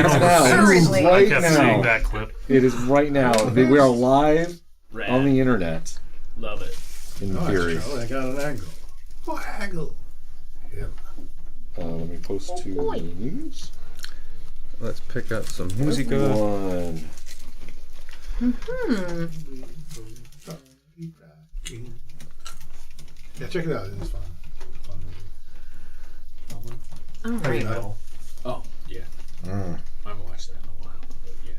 It's now. Currently. Right I kept now. seeing that clip. It is right now. We are live Rad. on the internet. Love it. In Oh, theory. that's true. I got an angle. Oh, angle. Yeah. Let me post to the news. Let's pick out some musica. One. Yeah, check it out. It's fun. All right. Oh, yeah. I haven't watched that in a while, but yeah.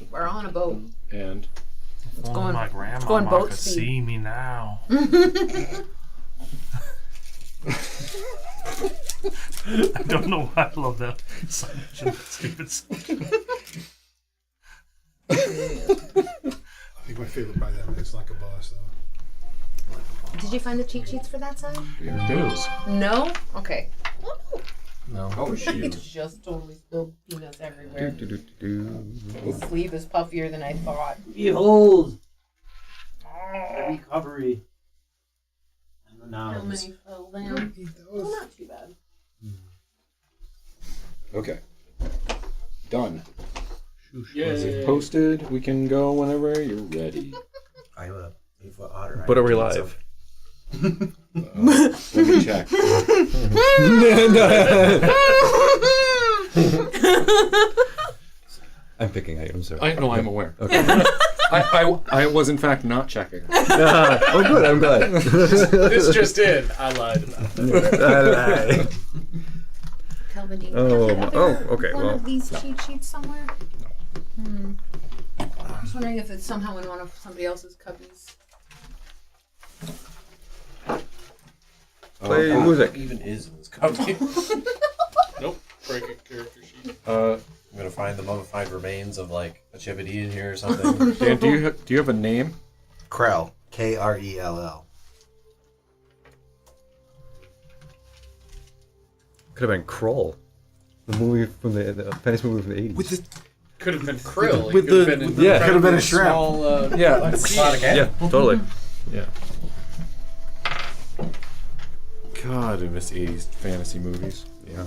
We're on a boat. And Oh, going- my it's grandma going boat could speed. see me now. I don't know why I love that stupid song. I think my favorite by them is Like a Boss, though. Did you find the cheat sheets for that side? here it goes. No? Okay. No. Oh, shoot. Just totally spilled peanuts everywhere. The sleeve is puffier than I thought. Behold! The recovery. And the How nouns. many fell down? Well, not too bad. Okay. Done. Yay. Posted. We can go whenever you're ready. I'm a 8-foot otter. But are we live? Let me check. I'm picking items. Sorry. I know. I'm aware. Okay. I was in fact not checking. Oh, good. I'm glad. This just in. I lied about that. Kelvin, do you Oh, have my- the oh, other okay, one well. of these cheat sheets somewhere? I'm just wondering if it's somehow in one of somebody else's cubbies. Play music. Even is in this copy. Nope. Break a character sheet. I'm gonna find the mummified remains of like a chickadee in here or something. Dan, do you have a name? Krell. Krell. Could have been Kroll, the movie from the fantasy movie from the 80s. With the Could have been krill. with It could the- have been with an the- could have been a incredibly shrimp. Small, Yeah. exotic Yeah, totally. Yeah. God, I miss 80s fantasy movies. Yeah.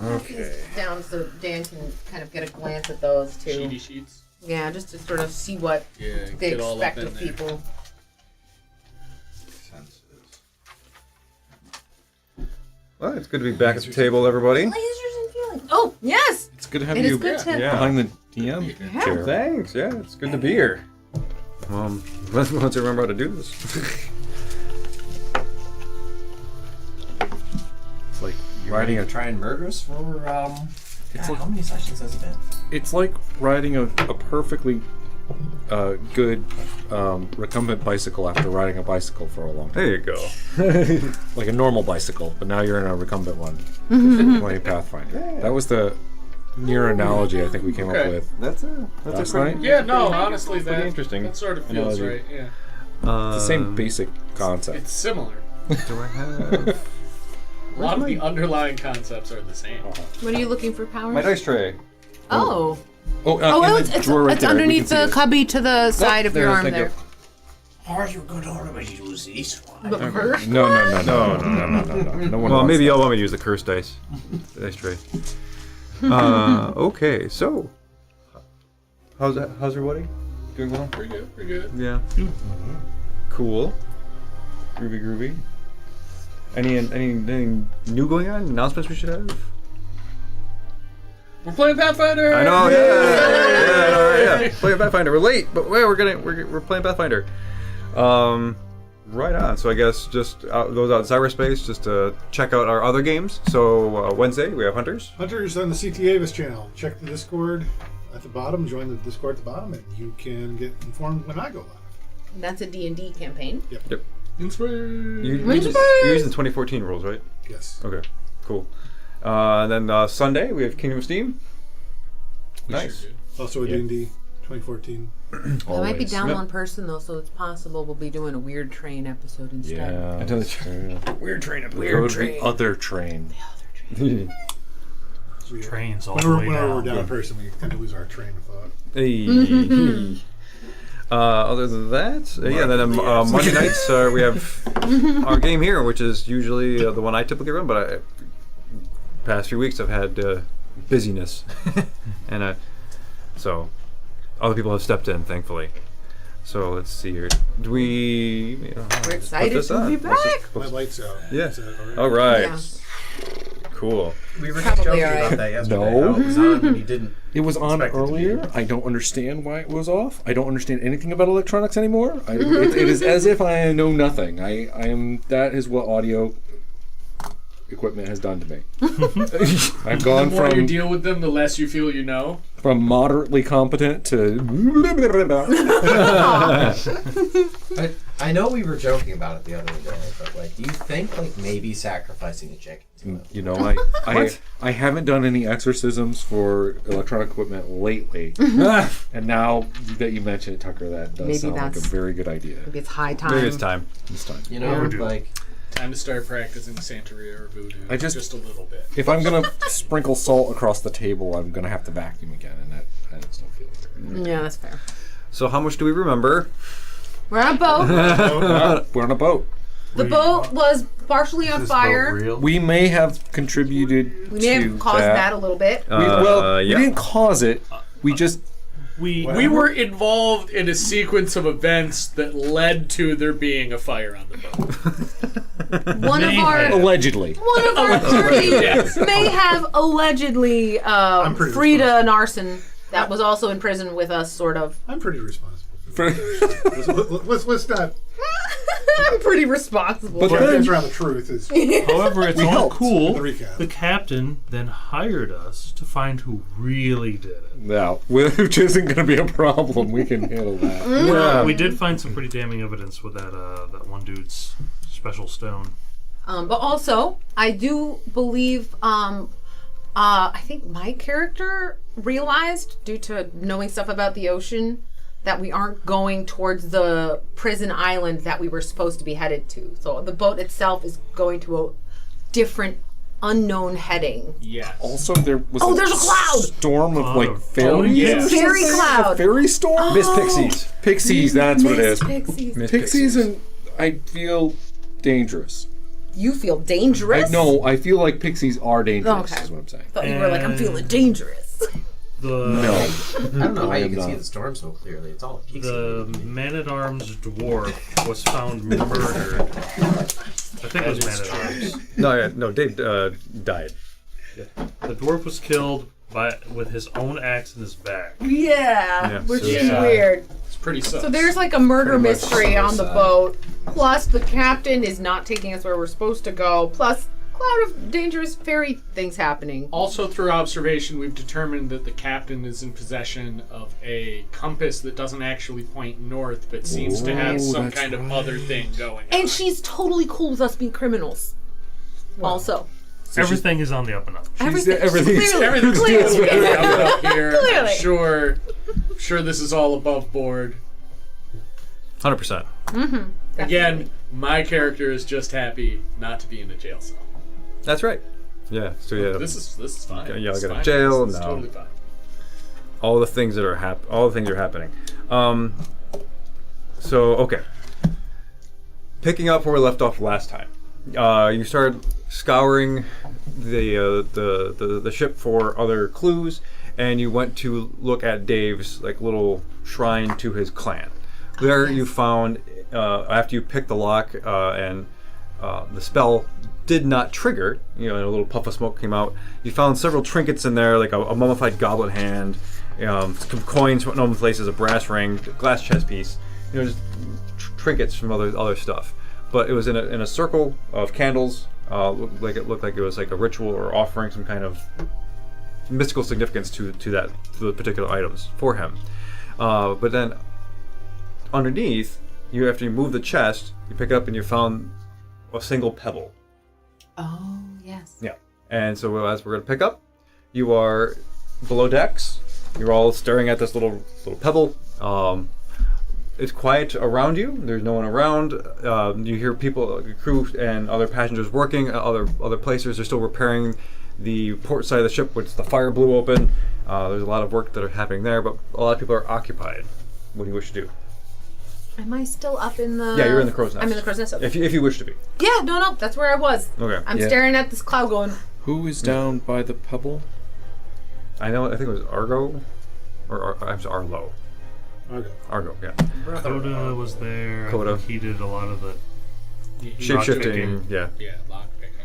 Okay. Down so Dan can kind of get a glance at those too. cheaty sheets. Yeah, just to sort of see what Yeah, they get all up expect in of there. people. Well, it's good to be back at the table, everybody. Lasers and feelings. Oh, yes! It's good to have It you is good to... Yeah. behind the DM Yeah. chair. Thanks. Yeah, it's good to be here. Once I remember how to do this. It's like You're riding ready a. to try and murder us for It's God, like- how many sessions has it been? It's like riding a perfectly good recumbent bicycle after riding a bicycle for a long time. There you go. Like a normal bicycle, but now you're in a recumbent one. Playing Pathfinder. That was the near analogy I think we came up Okay. with That's last a night. Yeah, no, honestly, pretty that interesting that sort of feels analogy. right. Yeah, It's the same basic concept. it's similar. Do I have A lot of the underlying concepts are the same. What are you looking for, Powers? my dice tray? Oh. Oh, Oh, in the drawer right it's there. We underneath can see the it. cubby to the side of your there, arm thank you. there. Are you going to use this one? But first, No. No one Well, wants maybe that. y'all want me to use the curse dice. The dice tray. Okay, so how's everybody? Doing well? Pretty good, pretty good. Yeah. Cool. Groovy. Anything new going on? Announcements we should have? We're playing Pathfinder. I know. Yeah. Playing Pathfinder. We're late, but we're playing Pathfinder. Right on. So I guess just those out in cyberspace, just to check out our other games. So Wednesday we have Hunters. Hunters on the CT Avis channel. Check the Discord at the bottom. Join the Discord at the bottom, and you can get informed when I go live. that's a D&D campaign. Yep. Inspired. You're using the 2014 rules, right? Yes. Okay. Cool. Then Sunday we have Kingdom of Steam. Nice. Also a D&D 2014. I might be down Yep. one person though, so it's possible we'll be doing a Weird Train episode instead. Yeah. Until Weird train of Go to the other train. Trains all the Whenever way we're down. down in person, we tend to lose our train of thought. Hey. Other than that, yeah. Then Monday nights we have our game here, which is usually the one I typically run. But past few weeks I've had busyness, and so other people have stepped in, thankfully. So let's see here. Do we? We're excited to be back. My light's out. Yeah. Is that all right? All right. Yeah. Cool. We were Probably just joking alright. about that yesterday. No. How it was on and you didn't. It was on expect it to be. earlier. I don't understand why it was off. I don't understand anything about electronics anymore. It is as if I know nothing. I am. That is what audio equipment has done to me. I've The gone more you from deal with them, the less you feel you know. moderately competent to. I know we were joking about it the other day, but like, do you think like maybe sacrificing a chicken to it? You know, I haven't done any exorcisms for electronic equipment lately, and now that you mention it, Tucker, that does Maybe sound like a that's- very good idea. Maybe it's high time. Maybe it's time. This time, You know, Overdue. like Time to start practicing Santeria or Voodoo. I just- a little bit. if I'm gonna sprinkle salt across the table, I'm gonna have to vacuum again, and that I just don't feel it. Yeah, that's fair. So how much do we remember? We're on a boat. We're on a boat. The boat was partially on fire. Real? We may have contributed. We may to have caused that a little bit. We, Yeah. we didn't cause it. We just We were involved in a sequence of events that led to there being a fire on the boat. One of our allegedly. parties may have allegedly pretty freed an arson that was also in prison with us, sort of. I'm pretty responsible. For, Let's not. I'm pretty responsible. But But then- around the truth is However, it's all helped cool. the recap. The captain then hired us to find who really did it. no, which isn't going to be a problem. We can handle that. Yeah. We did find some pretty damning evidence with that one dude's special stone. But also, I do believe, I think my character realized, due to knowing stuff about the ocean, that we aren't going towards the prison island that we were supposed to be headed to. So the boat itself is going to a different, unknown heading. Yes. Also, there was there's a cloud! storm of like Oh, fairies. yeah. or Fairy something? cloud. A fairy storm. Miss Pixies. Pixies. That's what it is. Pixies. Miss Pixies, and I feel dangerous. You feel dangerous? No, I feel like pixies are dangerous. Okay. Is what I'm saying. Thought you were like, I'm feeling dangerous. No. I don't know how you can not. see the storm so clearly. It's all a pixie. The man-at-arms dwarf was found murdered. I think it was man-at-arms. No, Dave died. The dwarf was killed with his own axe in his back. Yeah, which is suicide. weird. It's pretty sus. So there's like a murder Pretty much mystery on the suicide. boat. Plus, the captain is not taking us where we're supposed to go. Plus, cloud of dangerous fairy things happening. Also, through observation, we've determined that the captain is in possession of a compass that doesn't actually point north, but seems to have some that's kind of other thing going on. And she's totally cool with us being criminals. Also, Everything is on the up and up. everything. everything's- Clearly, Everything's clearly. good up here. Clearly. I'm sure this is all above board. 100%. Again, my character is just happy not to be in a jail cell. That's right. Yeah. So yeah, This is fine. Okay, yeah, It's I go to fine. jail, This is no. totally fine. all the things that are happening. So okay. Picking up where we left off last time. You started scouring the ship for other clues, and you went to look at Dave's like little shrine to his clan. There you found after you picked the lock and the spell did not trigger. You know, and a little puff of smoke came out. You found several trinkets in there, like a mummified goblet hand, some coins from known places, a brass ring, a glass chess piece. You know, just trinkets from other stuff. But it was in a circle of candles. Looked like it was like a ritual or offering some kind of mystical significance to the particular items for him. But then underneath, after you move the chest, you pick it up and you found a single pebble. Oh, yes. Yeah. And so as we're going to pick up, you are below decks. You're all staring at this little pebble. It's quiet around you. There's no one around. You hear people, the crew and other passengers working at other places. They're still repairing the port side of the ship, which the fire blew open. There's a lot of work that are happening there, but a lot of people are occupied. What do you wish to do? Am I still up in the? Yeah, you're in the crow's nest. I'm in the crow's nest. Okay. If you wish to be. Yeah, no, that's where I was. Okay. I'm Yeah. staring at this cloud, going. Who is down by the pebble? I think it was Argo, or I'm sorry, Arlo. Okay. Argo, yeah. Coda was there. Coda. I think he did a lot of the. Shape-shifting, yeah. Yeah, lock picking.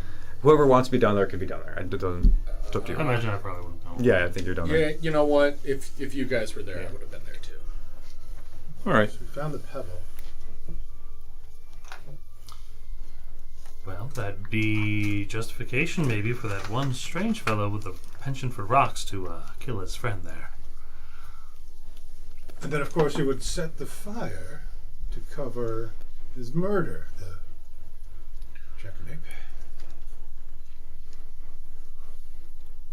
Whoever wants to be down there can be down there. It doesn't. It's up to I you. imagine I probably would have known. Yeah, I think you're down there. Yeah, you know what? If you guys were there, I would have been there too. All right. So we found the pebble. Well, that'd be justification maybe for that one strange fellow with a penchant for rocks to kill his friend there. And then, of course, he would set the fire to cover his murder. The Jackanapes.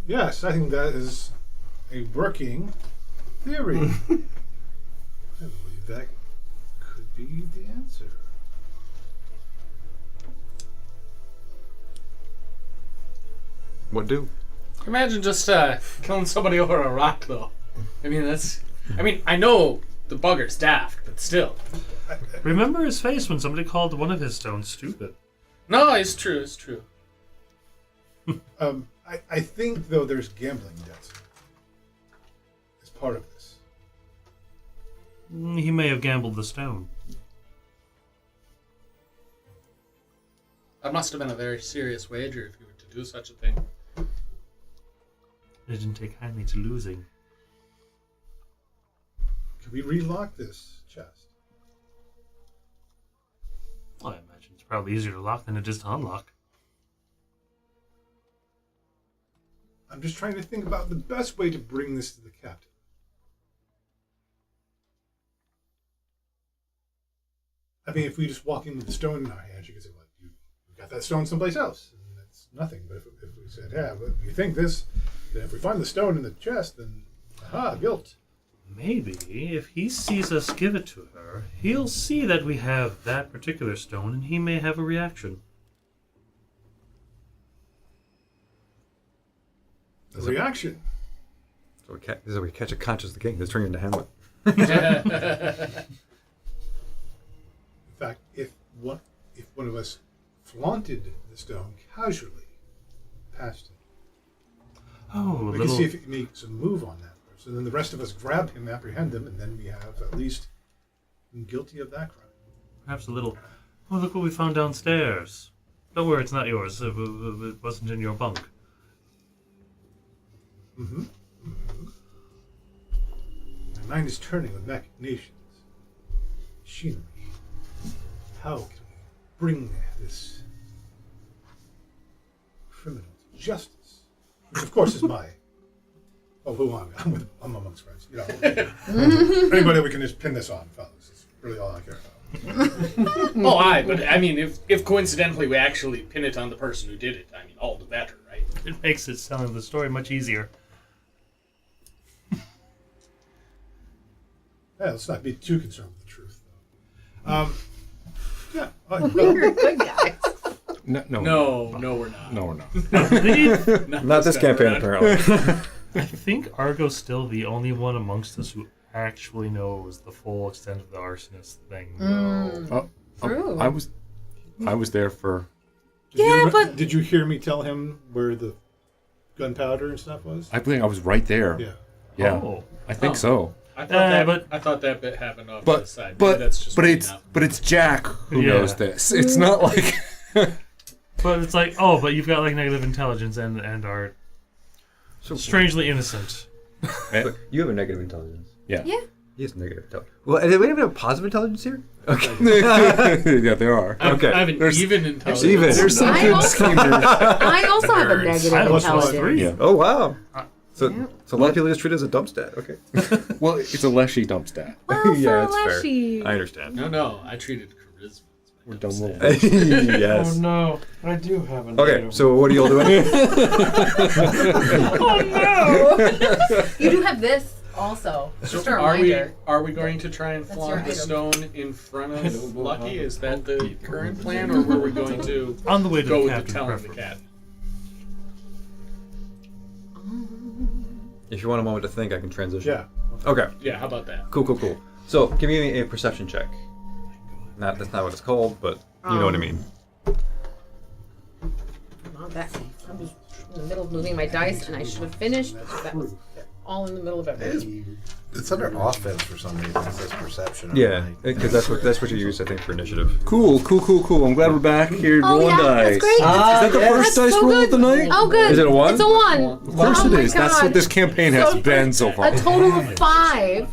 Yes, I think that is a working theory. I believe that could be the answer. What do? Imagine just killing somebody over a rock, though. I mean, I know the bugger's daft, but still. Remember his face when somebody called one of his stones stupid? No, it's true. It's true. I think, though, there's gambling debts as part of this. He may have gambled the stone. That must have been a very serious wager if you were to do such a thing. He didn't take kindly to losing. Can we relock this chest? Well, I imagine it's probably easier to lock than it is to unlock. I'm just trying to think about the best way to bring this to the captain. I mean, if we just walk in with the stone in our hands, you could say, well, you got that stone someplace else. And that's nothing. But if we said, yeah, but you think this, then if we find the stone in the chest, then, aha, guilt. Maybe if he sees us give it to her, he'll see that we have that particular stone and he may have a reaction. The reaction. So we catch a conscious the king. Let's turn into Hamlet. In fact, if one of us flaunted the stone casually past him, Oh, we can see if he makes a move on that person. Then the rest of us grab him, apprehend him, and then we have at least him guilty of that crime. perhaps a little. Oh, look what we found downstairs. Don't worry, it's not yours. It wasn't in your bunk. Mm-hmm. My mind is turning with machinations, machinery. How can we bring this criminal to justice? Which, of course, is my. Oh, who am I? I'm amongst friends. You know, anybody we can just pin this on, fellas. It's really all I care about. Oh, aye, but I mean, if coincidentally we actually pin it on the person who did it, I mean, all the better, right? It makes it telling the story much easier. Yeah, let's not be too concerned with the truth, though. Yeah. We're good guys. No, we're not. No, we're not. Not this campaign, apparently. I think Argo's still the only one amongst us who actually knows the full extent of the arsonist thing. though. True. I was there for. But Did you hear me tell him where the gunpowder and stuff was? I think I was right there. Yeah. Yeah. Oh. I think Oh. so. I thought but- I thought that bit happened off to the But side. Maybe that's just me now. it's Jack who Yeah. knows this. It's not like. But it's like, oh, but you've got like negative intelligence and are So strangely innocent. Look, you have a negative intelligence. Yeah. yeah. He has negative intelligence. Well, do we even have positive intelligence here? Okay. Yeah, there are. Okay. I have an There's- even intelligence. even. There's some I good also- schemers. I also have a Nerds. negative I plus intelligence. 3. Yeah. Oh, wow. So, Yeah. so a lot of people just treat it as a dump stat. Okay. Well, it's a Leshy dump stat. Well, Yeah, for that's fair. Leshy. I understand. No, I treated charisma. We're dumb little. Yes. no, I do have an Okay, so what are you all doing? You do have this also. Just a Are reminder. we going to try and That's flaunt your the item. stone in front of Lucky? Is that the current plan, or were we going to On the way to go the with the captain, telling the preferably. cat? If you want a moment to think, I can transition. Yeah. Okay. Yeah, how about that? Cool. So, give me a perception check. That's not what it's called, but you know what I mean. Not that. I was in the middle of moving my dice, and I should have finished. But that was all in the middle of everything. It's under offense for some reason. It says perception. on Yeah, my- because that's what you use, I think, for initiative. Cool. I'm glad we're back here Oh rolling yeah, dice. that's great. Is that the first That's dice so roll good. of the night? Oh, good. Is it a 1? It's a 1. Of course Oh it my is. That's God. what this campaign has So been so far. A total of 5.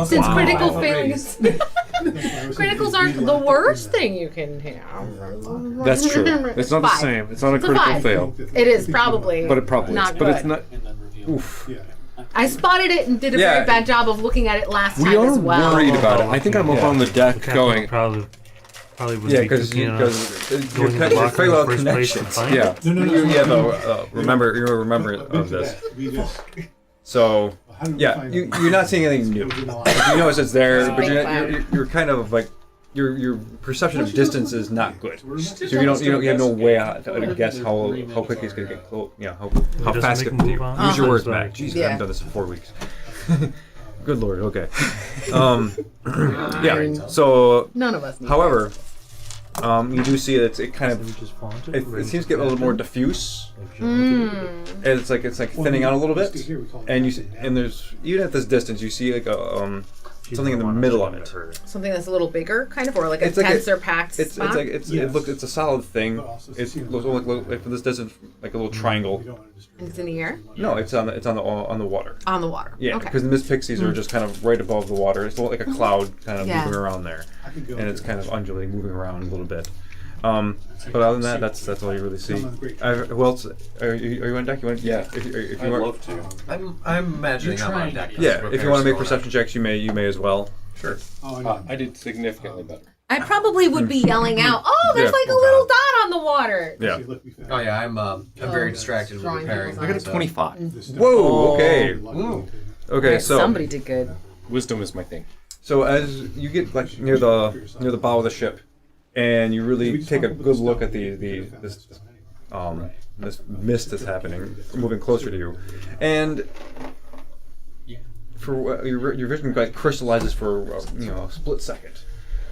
Since critical failures. Criticals aren't the worst thing you can have. That's true. It's not the 5. same. It's not a It's a critical 5. fail. It is probably. But it probably not is. good. But it's not. And then reveal. Oof. Yeah. I spotted it and did a Yeah. very bad job of looking at it last We time are as well. worried about it. I think I'm up on the deck The captain going. probably was Yeah, because thinking your going to lock very in well the first place to connections. find Yeah. it. No. Yeah, though. Remember of this. We just, So how did we yeah, find you're out? not seeing anything new. It was in the Like, you notice it's there, but Big you're kind of like your perception of distance is not good. So you have no way to guess how quickly it's gonna get close. You know how doesn't fast make it. a move on Use your it? words, So- Mac. Jeez, I Yeah. haven't done this in 4 weeks. Good lord. Okay. Yeah. So, None of us need however, you do see that it kind We of just want it seems to get a little more diffuse. And it's like thinning out a little bit, and there's even at this distance you see like a something in the middle of it. something that's a little bigger, kind of, or like a It's like a- denser packed It's spot. like it's a solid thing. It looks like from this distance like a little triangle. And it's in the air, No, it's on the water. on the water. Yeah, Okay. because the mist pixies are just kind of right above the water. It's like a cloud kind of Yeah. moving around there, and it's kind of undulating, moving around a little bit. But other than that, that's all you really see. Who else? Are you on deck? You want? Yeah. If you I'd want, love to. I'm imagining I'm on deck. yeah. If you want to make perception checks, you may as well. Sure. I did significantly better. I probably would be yelling out, "Oh, there's Yeah. like a little dot on the water!" Yeah. Oh yeah, I'm very distracted with Drawing repairing. people's I got a so- 25. Whoa. Okay. Okay. So somebody did good. Wisdom is my thing. So as you get like near the bow of the ship, and you really take a good look at this mist that's happening, moving closer to you, and for your vision like crystallizes for a split second,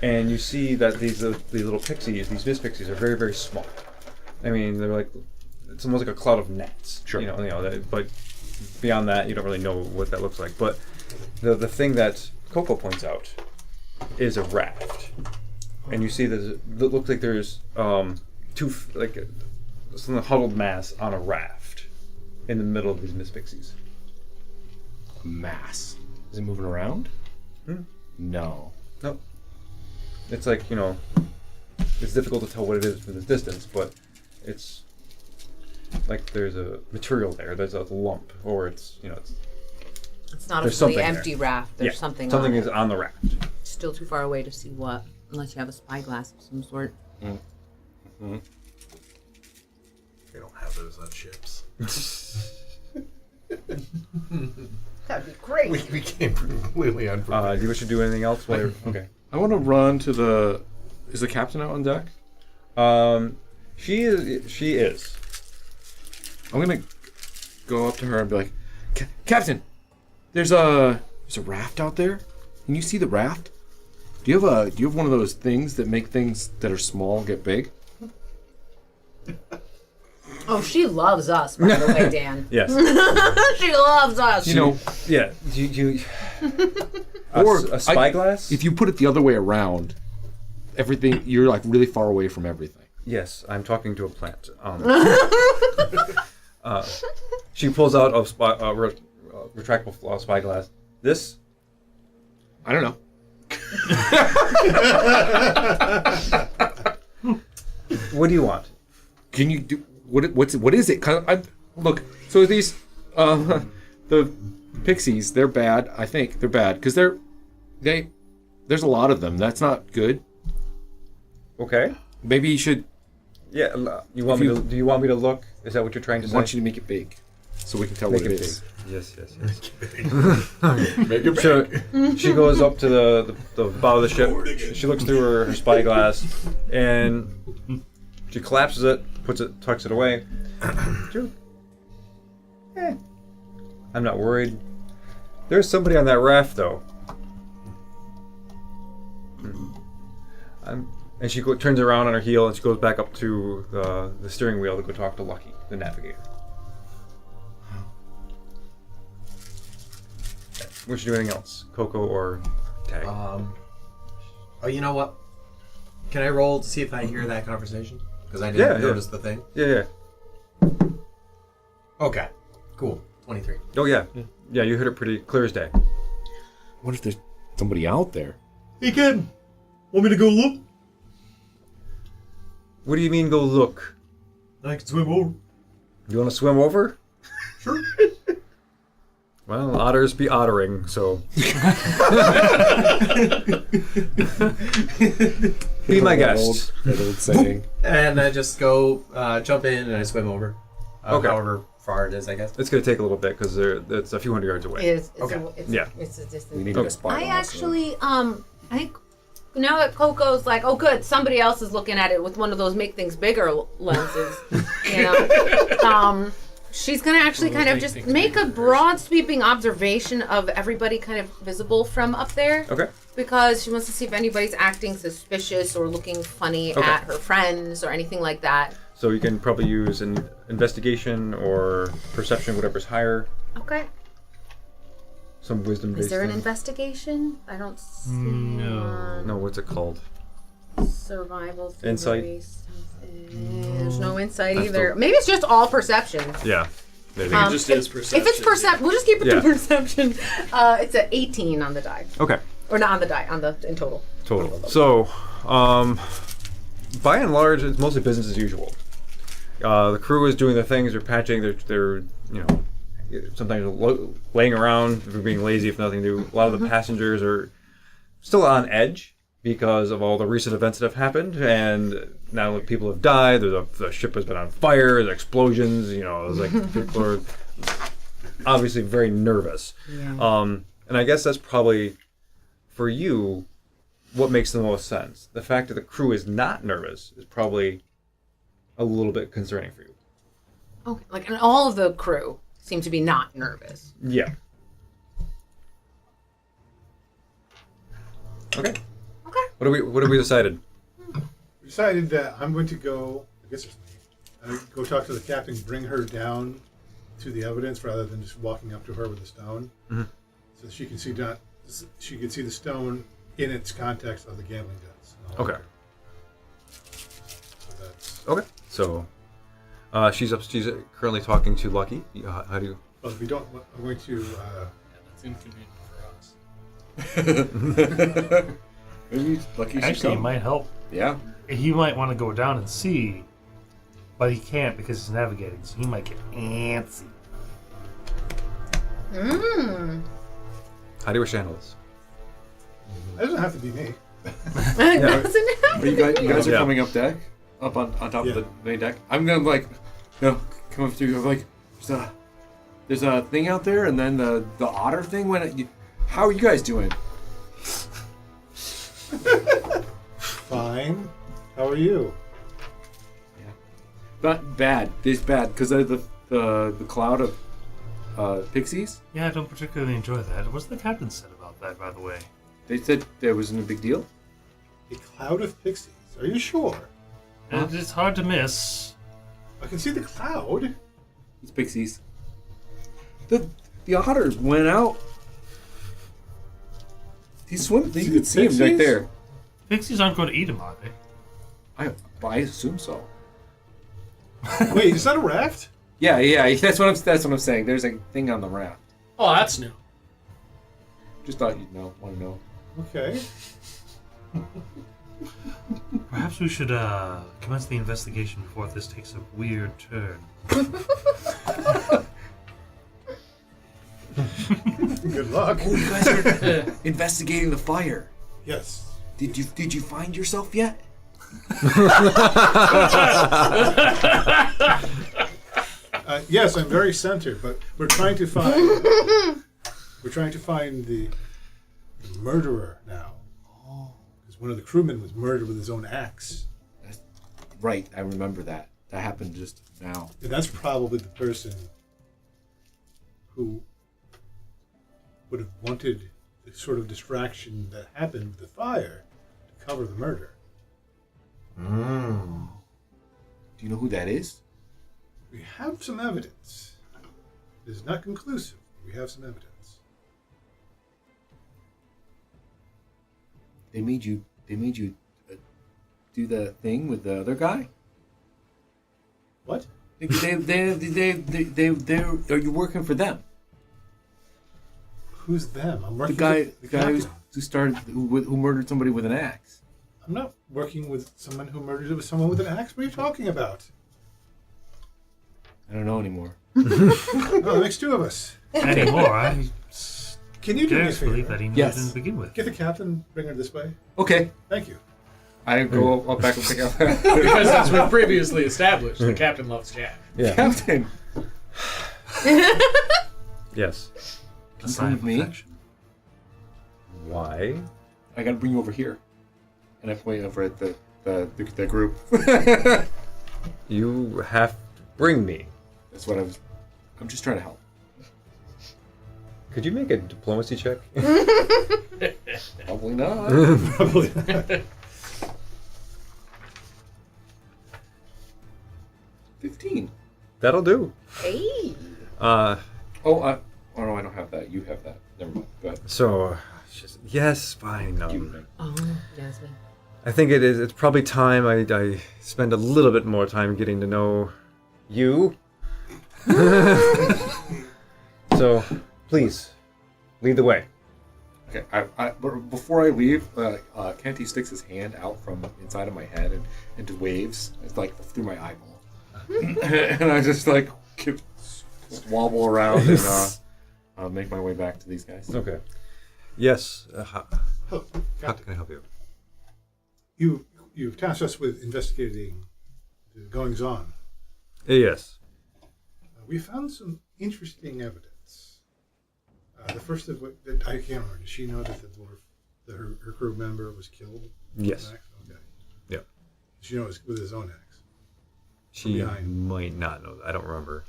and you see that these little pixies, these mist pixies, are very very small. I mean, they're like it's almost like a cloud of gnats. Sure. But beyond that, you don't really know what that looks like. But the thing that Coco points out is a raft, and you see that it looks like there's some huddled mass on a raft in the middle of these mist pixies. Mass. Is it moving around? No. Nope. It's like it's difficult to tell what it is from this distance, but it's like there's a material there. There's a lump, or it's It's not a There's fully something empty there. raft. There's something on is it. on the raft. Still too far away to see what, unless you have a spyglass of some sort. They don't have those on ships. That'd be great. We came completely unprepared. Do you wish to do anything else? Okay. I want to run to the. Is the captain out on deck? She is. I'm gonna go up to her and be like, Captain, there's a raft out there. Can you see the raft? Do you have one of those things that make things that are small get big? Oh, she loves us, by the way, Dan. Yes. She loves us. Yeah. Do you Or a spyglass? If you put it the other way around, everything you're like really far away from everything. Yes, I'm talking to a plant. She pulls out a retractable spyglass. This? I don't know. What do you want? Can you do what is it? Look, so these the pixies, they're bad. I think they're bad because there's a lot of them. That's not good. Okay. Maybe you should. Yeah. Do you want me to look? Is that what you're trying to I say? want you to make it big, so we can tell Make what it it is. big. Yes. Make it big. So she goes up to the bow of the ship. She looks through her spyglass, and she collapses it, tucks it away. I'm not worried. There's somebody on that raft, though. And she turns around on her heel and she goes back up to the steering wheel to go talk to Lucky, the navigator. Would you do anything else? Coco or Tag? Oh, you know what? Can I roll to see if I hear that conversation? Because I didn't notice the thing. Yeah. Okay. Cool. 23. Oh, yeah. Yeah, you hit it pretty clear as day. What if there's somebody out there? Hey, kid. Want me to go look? What do you mean go look? I can swim over. You want to swim over? Sure. Well, otters be ottering, so... Be my guest. That old saying. And I just go jump in and I swim over. Okay. However far it is, I guess. It's going to take a little bit because it's a few hundred yards away. It's Okay. Yeah. It's a distance. We need to get a spot I on this, actually, I think now that Coco's like, oh, good, somebody else is looking at it with one of those make things bigger lenses, you know. She's gonna actually kind of just make a broad sweeping observation of everybody kind of visible from up there. Okay. Because she wants to see if anybody's acting suspicious or looking funny at her friends or anything like that. So you can probably use an investigation or perception, whatever's higher. Okay. Some wisdom-based Is there an thing. investigation? I don't see No. No, what's it called? survival. Insight? Theory, there's no insight That's either. the- Maybe it's just all perception. Yeah. There you I go. think it just is perception. If it's perception, we'll just keep it Yeah. to perception. It's an 18 on the die, Okay. or not on the die, in total. Total. So, by and large, it's mostly business as usual. The crew is doing their things. They're patching. They're sometimes laying around for being lazy if nothing to do. A lot of the passengers are still on edge because of all the recent events that have happened, and now that people have died. The ship has been on fire. There's explosions. It's like people are obviously very nervous. Yeah. And I guess that's probably for you what makes the most sense. The fact that the crew is not nervous is probably a little bit concerning for you. Okay. And all of the crew seem to be not nervous. Yeah. Okay. Okay. What have we decided? We decided that I'm going to go. I guess it's me. I'm going to go talk to the captain, bring her down to the evidence rather than just walking up to her with a stone, so she can see the stone in its context of the gambling debts. Okay. So that's. Okay. So, she's currently talking to Lucky. How do you? Well, if we don't, I'm going to. That's inconvenient for us. Maybe Lucky should Actually, it come. might help. Yeah. He might want to go down and see, but he can't because he's navigating, so he might get antsy. How do you wish to handle this? It doesn't have to be me. Doesn't it? Are you guys are Yeah. coming up deck, up on top of the main deck. I'm gonna come up to you. Like, there's a thing out there, and then the otter thing. How are you guys doing? Fine. How are you? Not bad. It's bad because of the cloud of pixies. Yeah, I don't particularly enjoy that. What's the captain said about that, by the way? They said there wasn't a big deal. A cloud of pixies. Are you sure? It's hard to miss. I can see the cloud. It's pixies. The otter went out. He swam. You could see him right Pixies? there. Pixies aren't going to eat him, are they? I assume so. Wait, is that a raft? Yeah. That's what I'm saying. There's a thing on the raft. Oh, that's new. Just thought you'd want to know. Okay. Perhaps we should commence the investigation before this takes a weird turn. Good luck. Oh, you guys are investigating the fire. Yes. Did you find yourself yet? Yes, I'm very centered, but we're trying to find. We're trying to find the murderer now. Because one of the crewmen was murdered with his own axe, Right, I remember that. That happened just now. and that's probably the person who would have wanted the sort of distraction that happened with the fire to cover the murder. Mm. Do you know who that is? We have some evidence. It is not conclusive. But we have some evidence. They made you do the thing with the other guy? What? Are you working for them? Who's them? I'm The working guy with the captain. who murdered somebody with an axe. I'm not working with someone who murdered someone with an axe. What are you talking about? I don't know anymore. Oh, that makes two of us. Anymore, I Can you do me a can't believe favor? that he knew Yes. it to begin with. Get the captain, bring her this way. Okay. Thank you. I go up back and pick up. Because that's been previously established. The captain loves Jack. Yeah. Captain, Yes. A sign of me? affection. Why? I gotta bring you over here. And I point over at the group. You have to bring me. That's what I'm just trying to help. Could you make a diplomacy check? Probably not. Probably not. 15. That'll do. Hey. Uh, Oh no, I don't have that. You have that. Never mind. Go ahead. so, yes, fine. You, Oh, Jasmine. I think it is. It's probably time I spend a little bit more time getting to know you. So, please, lead the way. Okay. But before I leave, Kenty sticks his hand out from inside of my head and just waves. It's like through my eyeball, and I just like wobble around and make my way back to these guys. Okay. Yes. How Oh, can Captain, I help you? you've tasked us with investigating the goings on. Yes. We found some interesting evidence. The first of what I can't remember. Did she know that the dwarf, that her crew member, was killed? Yes. With an axe? Okay. Yeah. She knows with his own axe. She behind. might not know that. I don't remember.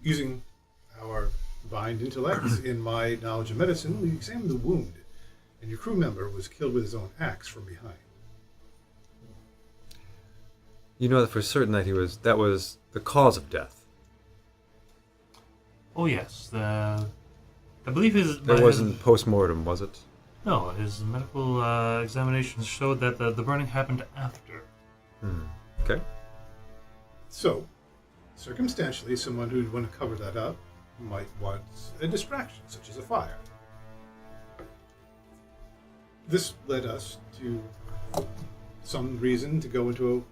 Using our combined intellects in my knowledge of medicine, we examined the wound, and your crew member was killed with his own axe from behind. You know for certain that that was the cause of death. Oh yes, I believe his. There wasn't post-mortem, was it? No, his medical examinations showed that the burning happened after. Okay. So, circumstantially, someone who'd want to cover that up might want a distraction, such as a fire. This led us to some reason to go into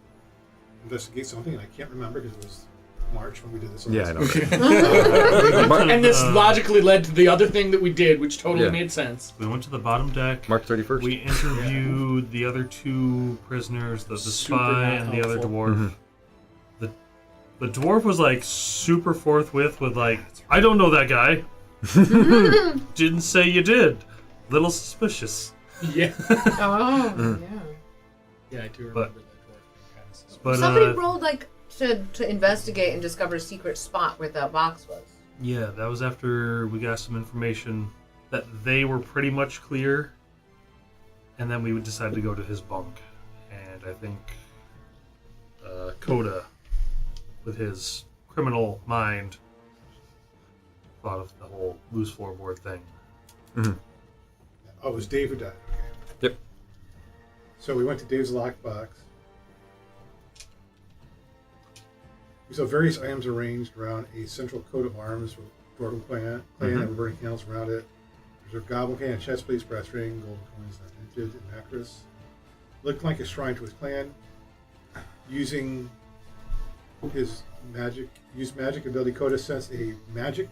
investigate something, and I can't remember because it was March when we did this. Yeah, I know. And this logically led to the other thing that we did, which totally Yeah. made sense. We went to the bottom deck. March 31st. We interviewed the other two prisoners, the Super spy not and the other helpful. dwarf. The dwarf was like super forthwith with like, I don't know that guy. Didn't say you did. Little suspicious. Yeah. Oh, yeah. Yeah, I do remember But- that dwarf kind of suspicious. But Somebody rolled like to investigate and discover a secret spot where that box was. yeah, that was after we got some information that they were pretty much clear, and then we would decide to go to his bunk. And I think Coda, with his criminal mind, thought of the whole loose floorboard thing. Oh, it was Dave who died. Okay. Yep. So we went to Dave's lockbox. We saw various items arranged around a central coat of arms with Dwarven clan that were burning candles around it. There's a gobble can, chest piece, brass ring, gold coins, that minted, and necklace. Looked like a shrine to his clan. Using his magic, ability, Coda sensed a magic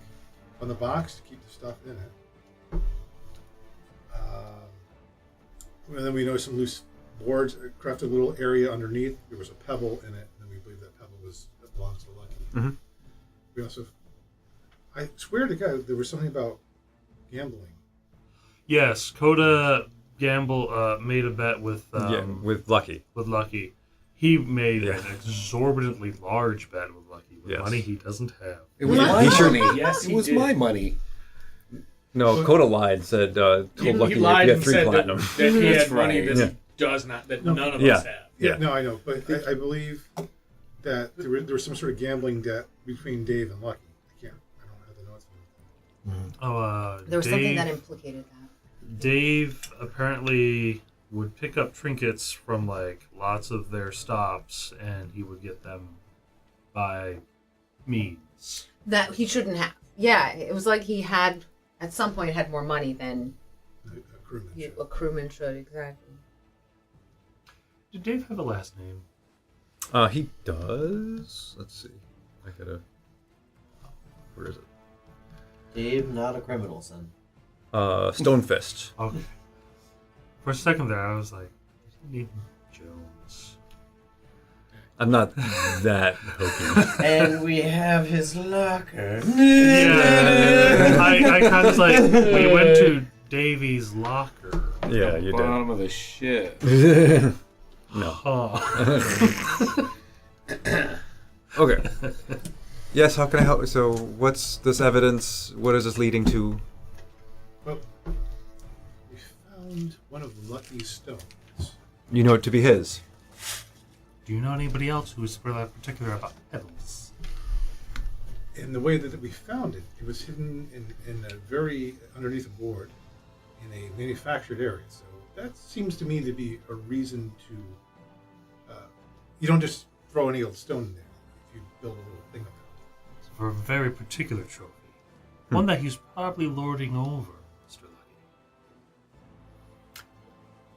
on the box to keep the stuff in it. And then we noticed some loose boards, crafted a little area underneath. There was a pebble in it, and we believe that pebble belongs to Lucky. We also, I swear to God, there was something about gambling. Yes, Coda made a bet with with Lucky. With Lucky. He made an exorbitantly large bet with Lucky with Yes. money he doesn't have. It was my money. Yes, it he was did. my money. No, Coda lied. Said told He Lucky lied you and had 3 said platinum. that he That's had money right. that does not, that No. none of Yeah. us have. Yeah. No, I know, but I believe that there was some sort of gambling debt between Dave and Lucky. I don't have the notes. There was something Dave, that implicated that. Dave apparently would pick up trinkets from like lots of their stops, and he would get them by means. That he shouldn't have. Yeah, it was like he had, at some point, had more money than A crewman. a crewman should, exactly. Did Dave have a last name? He does. Let's see. I gotta. Where is it? Dave, not a criminal, son. Stonefist. Okay. For a second there, I was like, "Name Jones." I'm not that hokey. And we have his locker. Yeah, I kind of like we went to Davy's locker. Yeah, you did. Bottom of the shit. No. Huh. Okay. Yes, how can I help? So, what's this evidence? What is this leading to? Well, we found one of Lucky's stones. You know it to be his. Do you know anybody else who is particular about pebbles? In the way that we found it, it was hidden in a very underneath a board in a manufactured area. So that seems to me to be a reason to. You don't just throw any old stone in there. If you build a little thing around it. For a very particular trophy. One that he's probably lording over, Mr. Lucky.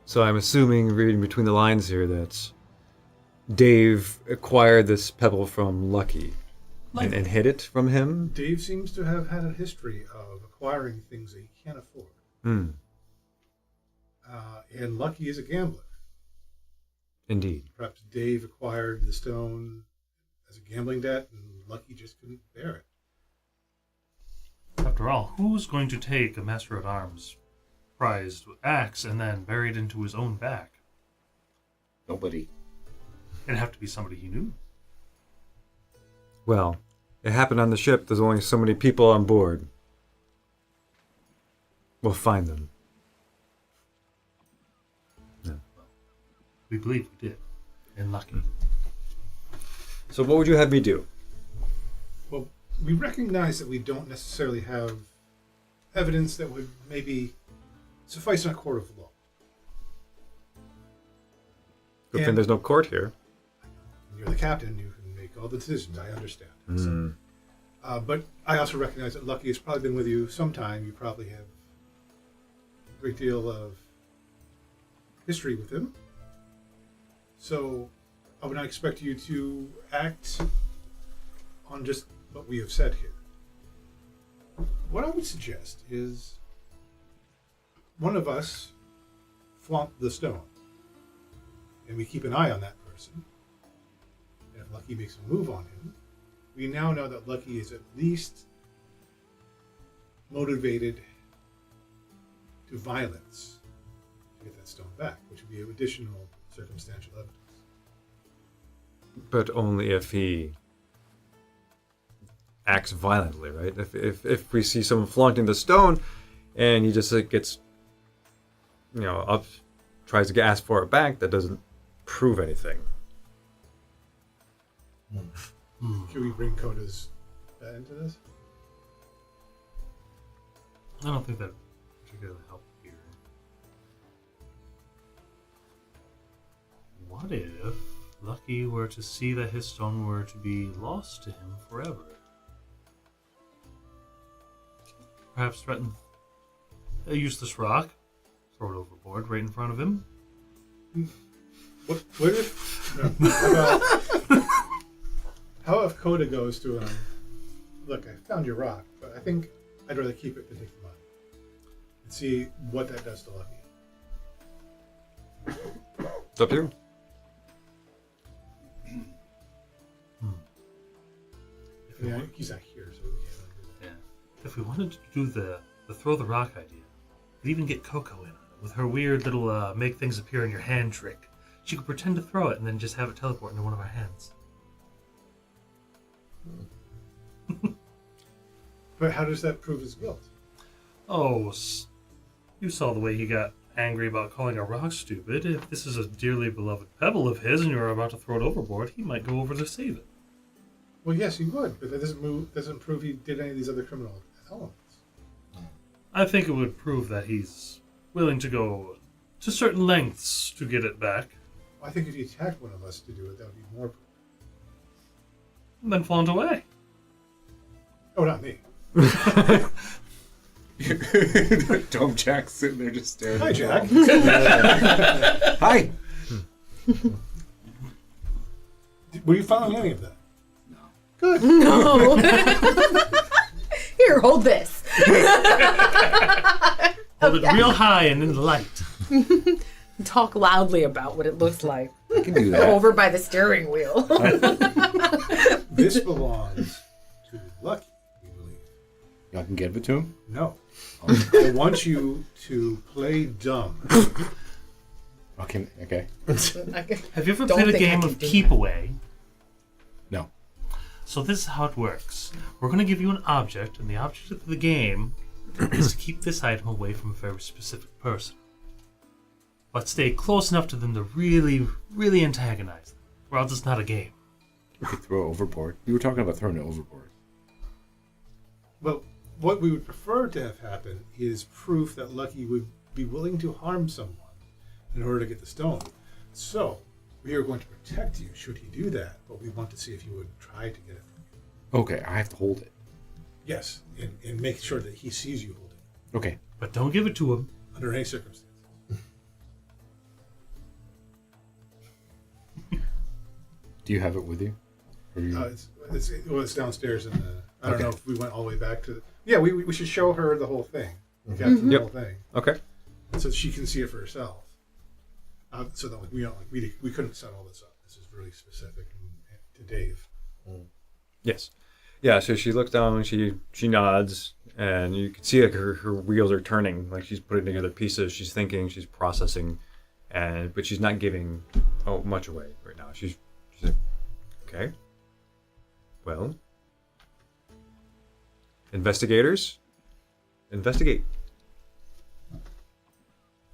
So I'm assuming, reading between the lines here, that Dave acquired this pebble from Lucky and hid it from him. Dave seems to have had a history of acquiring things that he can't afford. Hmm. And Lucky is a gambler. Indeed. Perhaps Dave acquired the stone as a gambling debt, and Lucky just couldn't bear it. After all, who's going to take a Master at Arms prized axe and then bury it into his own back? Nobody. It'd have to be somebody he knew. Well, it happened on the ship. There's only so many people on board. We'll find them. We believe we did. And Lucky. So what would you have me do? Well, we recognize that we don't necessarily have evidence that would maybe suffice in a court of law. Good thing And- there's no court here. You're the captain, you can make all the decisions, I understand. Hmm. But I also recognize that Lucky has probably been with you some time. You probably have a great deal of history with him. So I would not expect you to act on just what we have said here. What I would suggest is one of us flaunt the stone, and we keep an eye on that person. And if Lucky makes a move on him, we now know that Lucky is at least motivated to violence to get that stone back, which would be additional circumstantial evidence. But only if he acts violently, right? If we see someone flaunting the stone and he just gets, up, tries to ask for it back, that doesn't prove anything. Can we bring Coda's into this? I don't think that particularly helped here. What if Lucky were to see that his stone were to be lost to him forever? Perhaps threaten a useless rock, throw it overboard right in front of him. What if? How if Coda goes to him? Look, I found your rock, but I think I'd rather keep it than take the money. And see what that does to Lucky. It's up to you. Yeah, he's not here, so we can't really do that. Yeah. If we wanted to do the throw the rock idea, we'd even get Coco in on it with her weird little make things appear in your hand trick. She could pretend to throw it and then just have it teleport into one of our hands. But how does that prove his guilt? Oh, you saw the way he got angry about calling a rock stupid, if this is a dearly beloved pebble of his and you're about to throw it overboard, he might go over to save it. Well, yes, he would, but that doesn't prove he did any of these other criminal elements. I think it would prove that he's willing to go to certain lengths to get it back, I think if he attacked one of us to do it, that would be more proof. and then flaunt away. Oh, not me. Dumb Jack's sitting there just staring. Hi, at Jack. the wall. Hi. Were you following any of that? No. Here, hold this. Hold it real high and in the light. Talk loudly about what it looks like. I can do that. Over by the steering wheel. This belongs to Lucky, we believe. Y'all can give it to him? No. I want you to play dumb. Okay. Okay. Have you ever Don't played a think I game can of do Keep that. Away? No. So this is how it works. We're going to give you an object, and the object of the game is to keep this item away from a very specific person. But stay close enough to them to really, really antagonize them, or else it's not a game. We could throw it overboard. You were talking about throwing it overboard. Well, what we would prefer to have happen is proof that Lucky would be willing to harm someone in order to get the stone. So, we are going to protect you should he do that, but we want to see if he would try to get it from you. Okay, I have to hold it. Yes, and make sure that he sees you holding it Okay. But don't give it to him. under any circumstance. Do you have it with you? Or you... It's downstairs in the. I don't Okay. know if we went all the way back to. Yeah, we should show her the whole thing. Capture the Yep. whole thing, Okay. so she can see it for herself. So that we don't we couldn't set all this up. This is really specific to Dave. Yes. Yeah, so she looks down, she nods, and you can see like her wheels are turning, like she's putting together pieces, she's thinking, she's processing, but she's not giving much away right now. She's like, okay. Well, investigators, investigate.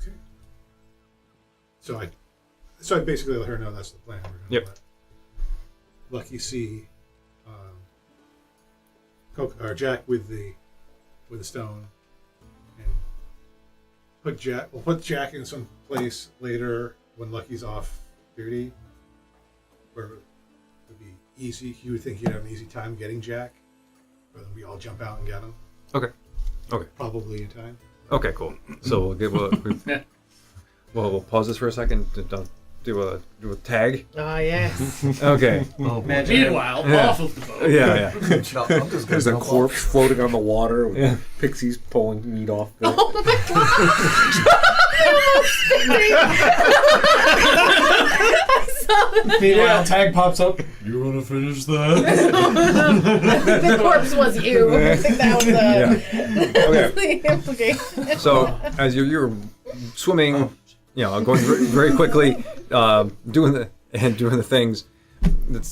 Okay. So I basically let her know that's the plan. We're gonna Yep. let Lucky see Jack with the stone, and put Jack in some place later when Lucky's off duty, where it would be easy. You would think you'd have an easy time getting Jack, rather than we all jump out and get him. Okay. Probably in time. Okay, cool. So we'll pause this for a second to do a tag. Oh, yes. Okay. Meanwhile, off of the boat. Yeah. No, I'm just There's a gonna corpse floating on the water with Yeah. pixies pulling meat off the... Oh my god! Meanwhile, tag pops up. You want to finish that? The corpse was you. I think that was Okay. the implication. So as you're swimming, going very quickly, doing the things.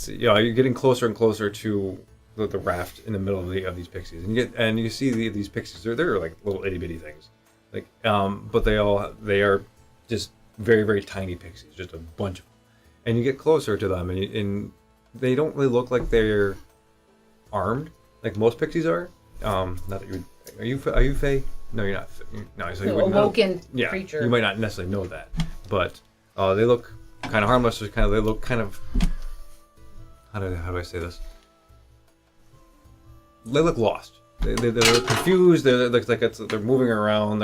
You're getting closer and closer to the raft in the middle of these pixies, and you see these pixies. They're like little itty bitty things, but they are just very, very tiny pixies, just a bunch of them. And you get closer to them, and they don't really look like they're armed like most pixies are. Not that you are you Fae? No, you're not. No, so you wouldn't know. Awoken Yeah, creature. you might not necessarily know that, but they look kind of harmless. They look kind of how do I say this? They look lost. They're confused. They look like they're moving around.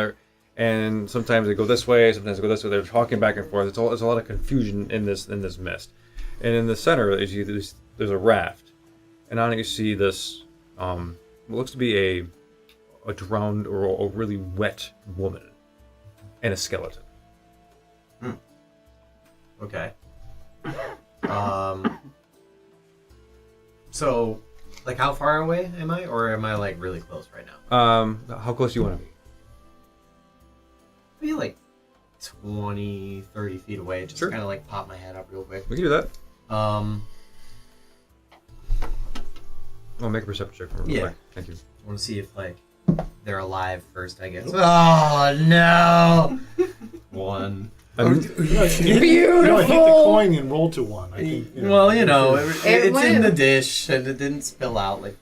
And sometimes they go this way, sometimes they go this way. They're talking back and forth. It's a lot of confusion in this mist. And in the center, there's a raft, and on it you see this what looks to be a drowned or a really wet woman and a skeleton. Okay. So, like, how far away am I, or am I like really close right now? How close do you want to be? Maybe like 20, 30 feet away. Just Sure. kind of like pop my head up real quick. We can do that. Um, I'll make a perception check for Yeah. quick. Thank you. I want to see if like they're alive first. I guess. Oh no! Beautiful. You know, I hit the coin and roll to one. I think, Well, you know, it's in went- the dish and it didn't spill out like.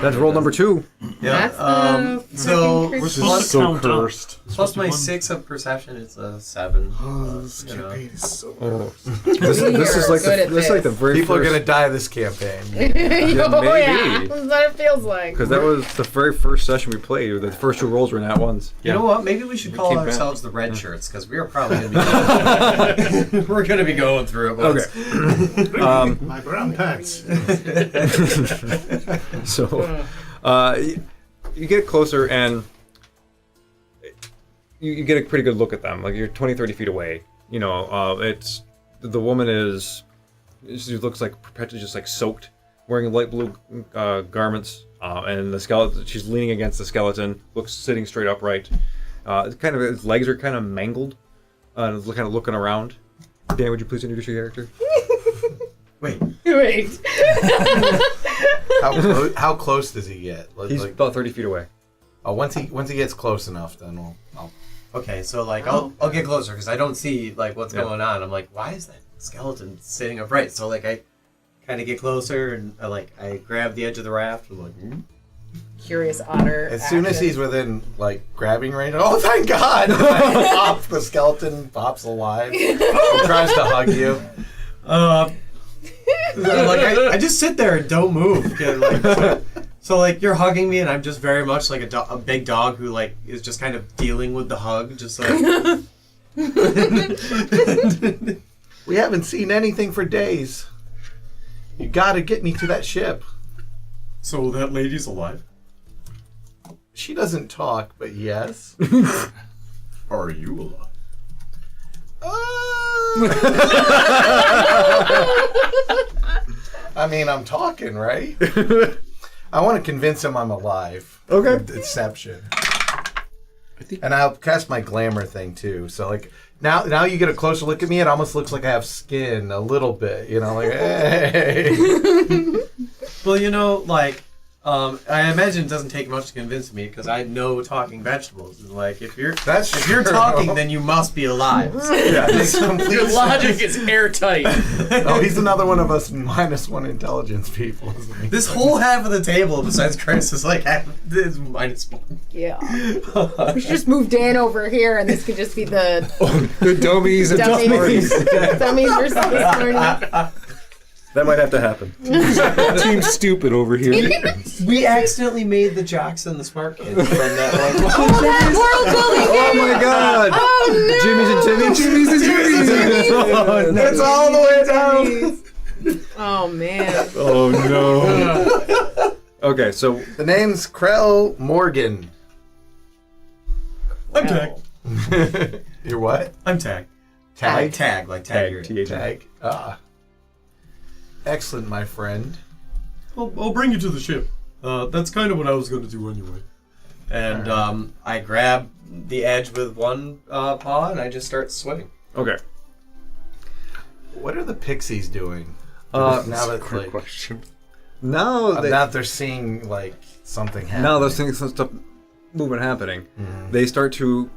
That's roll number 2. Yeah. That's the So freaking We're Plus- supposed to so count up. cursed. plus my one- 6 of perception, it's a 7. This You know. campaign is so. This is like good at this is like the this. very People are first. gonna die this campaign. oh yeah, maybe. that's what it feels like. Because that was the very first session we played. The first 2 rolls were nat ones. You know what? Maybe we should call came ourselves the Red Shirts because we are probably going to be we're going to be going through it. Once. Okay. My brown pants. So, you get closer and you get a pretty good look at them. Like you're 20, 30 feet away. You know, it's the woman she looks like perpetually just like soaked, wearing light blue garments, and the skeleton. She's leaning against the skeleton, looks sitting straight upright. It's kind of his legs are kind of mangled, and kind of looking around. Dan, would you please introduce your character? Wait, Wait. How close does he get? He's about 30 feet away. Oh, once he gets close enough, then I'll okay, so like I'll get closer because I don't see like what's going on. I'm like, why is that skeleton sitting upright? So like I kind of get closer and I grab the edge of the raft. I'm like, Curious otter. As soon as action. he's within like grabbing range, oh thank God! Pop, the skeleton pops alive. He tries to hug you. like I just sit there and don't move. Yeah, like, so like you're hugging me and I'm just very much like a big dog who like is just kind of dealing with the hug, just like. We haven't seen anything for days. You gotta get me to that ship. So that lady's alive. She doesn't talk, but yes. Are you alive? I mean, I'm talking, right? I want to convince him I'm alive. Okay. Deception. And I'll cast my glamour thing too. So like now you get a closer look at me. It almost looks like I have skin a little bit. You know, like hey. Well, you know, like, I imagine it doesn't take much to convince me because I know talking vegetables. And like, if you're True. talking, then you must be alive. Yeah, it makes complete Your logic sense. is airtight. Oh, he's another one of us -1 intelligence people, isn't he? This whole half of the table, besides Chris, is like is -1. Yeah. We should just move Dan over here, and this could just be the The dummies and dummies. Dummies versus the smarties. That might have to happen. Team stupid over here. We accidentally made the jocks and the smart kids from that one. Oh, that world building Oh game! my God! Oh no! Jimmy's and Timmy's. Jimmy's and Jimmy's. Oh, no. It's all the way down. Oh man. Oh no. Okay, so The name's Krell Morgan. I'm tagged. You're what? I'm tagged. Tag. Tag, like tag. your- T-H-A. Tag. Excellent, my friend. I'll bring you to the ship. That's kind of what I was going to do anyway. And I grab the edge with one paw and I just start swimming. okay. What are the pixies doing? Uh, now that like, question. Now now they're seeing like something happen. now those things, some stuff, movement happening. They start to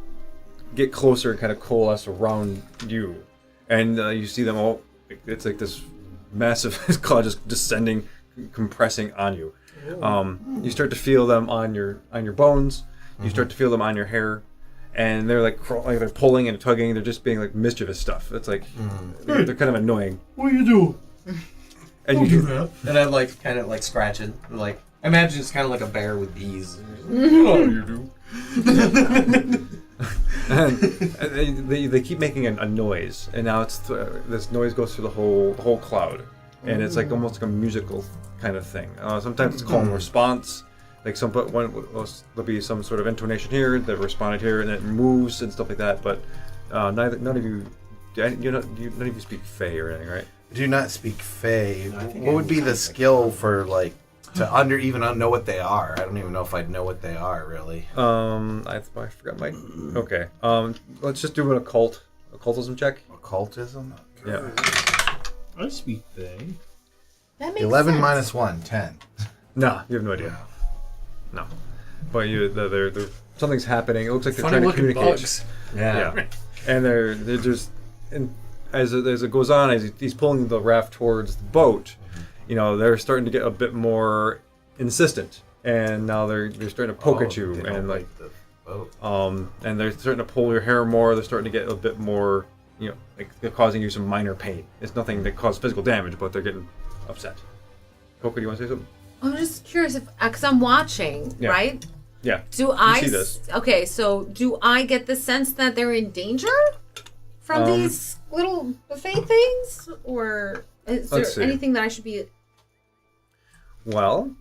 get closer and kind of coalesce around you, and you see them all. It's like this massive cloud just descending, compressing on you. You start to feel them on your bones. You start to feel them on your hair, and they're like they're pulling and tugging. They're just being like mischievous stuff. It's like they're kind of annoying. What are you doing? And Don't you do that. And I'm like kind of like scratching. Like I imagine it's kind of like a bear with bees. Oh, you do. and they keep making a noise, and now it's this noise goes through the whole cloud, and it's like almost like a musical kind of thing. Sometimes it's call and response, like there'll be some sort of intonation here that responded here, and it moves and stuff like that. But none of you speak Fey or anything, right? do not speak Fey. What would be the skill for like to even know what they are? I don't even know if I'd know what they are really. I forgot my. Okay. Let's just do an occultism check. Occultism. Yeah. I speak Fey. That makes 11 sense. minus 1, 10. No, you have no idea. No. But they're something's happening. It looks like they're Funny trying to looking communicate. bugs. Yeah. And they're just and as it goes on, as he's pulling the raft towards the boat, you know, they're starting to get a bit more insistent, and now they're starting to poke at you, they don't and like the boat. and they're starting to pull your hair more. They're starting to get a bit more, you know, like they're causing you some minor pain. It's nothing that causes physical damage, but they're getting upset. Coco, do you want to say something? I'm just curious if, because I'm watching, Yeah. right? Yeah. Do I see this. Okay, so do I get the sense that they're in danger from these little buffet things, or is there Let's see. anything that I should be? Well,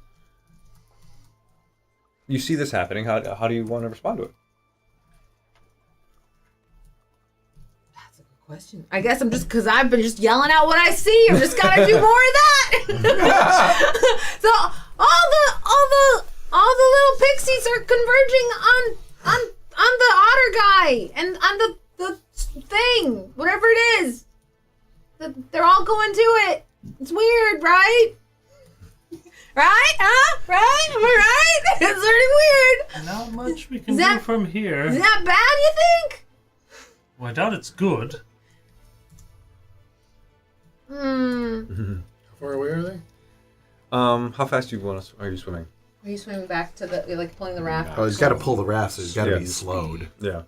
you see this happening. How do you want to respond to it? That's a good question. I guess I'm just because I've been just yelling out what I see. I'm just gotta do more of that. So all the little pixies are converging on the otter guy and on the thing, whatever it is. They're all going to it. It's weird, right? Right? Huh? Right? Am I right? It's pretty weird. Not much we can Is that- do from here. Is that bad, you think? Well, I doubt it's good. Hmm. How far away are they? How fast are you swimming? Are you swimming back to the, like pulling the raft? Oh, he's got to pull the raft, so he's got to Yeah. be slowed. Yeah.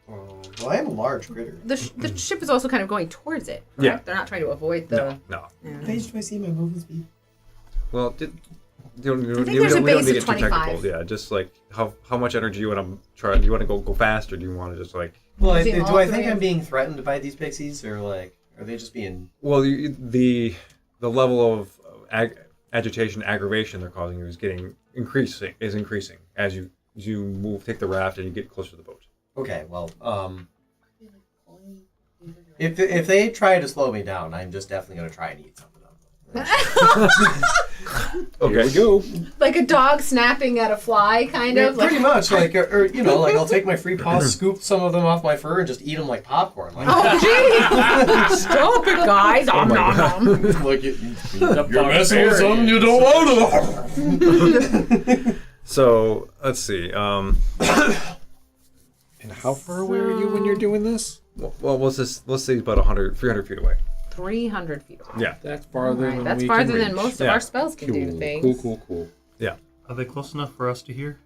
Well, I am a large critter. The ship is also kind of going towards it. Correct? Yeah. They're not trying to avoid the. No. Page, do I see my movement speed? Well, you don't think need there's a to base get of too 25. technical. Yeah, just like how much energy you want to try. Do you want to go fast, or do you want to just like? Well, Using do all I three think of- I'm being threatened by these pixies, or like, are they just being? Well, the level of agitation, aggravation they're causing you is increasing as you move, take the raft, and you get closer to the boat. Okay, well, if they try to slow me down, I'm just definitely gonna try and eat some of them. Okay. Here we go. Like a dog snapping at a fly, kind of. Pretty Like, much, like, or you know, like I'll take my free paws, scoop some of them off my fur, and just eat them like popcorn. Like, oh, gee! Stop it, guys! Nom, nom, nom. like You're messing with something you don't want to. So let's see. And how far away are you when you're doing this? Well, let's say about 300 feet away. 300 feet away. Yeah. That's farther Right, than that's we farther can than reach. most of Yeah. our spells can do to things. Cool. Yeah. Are they close enough for us to hear?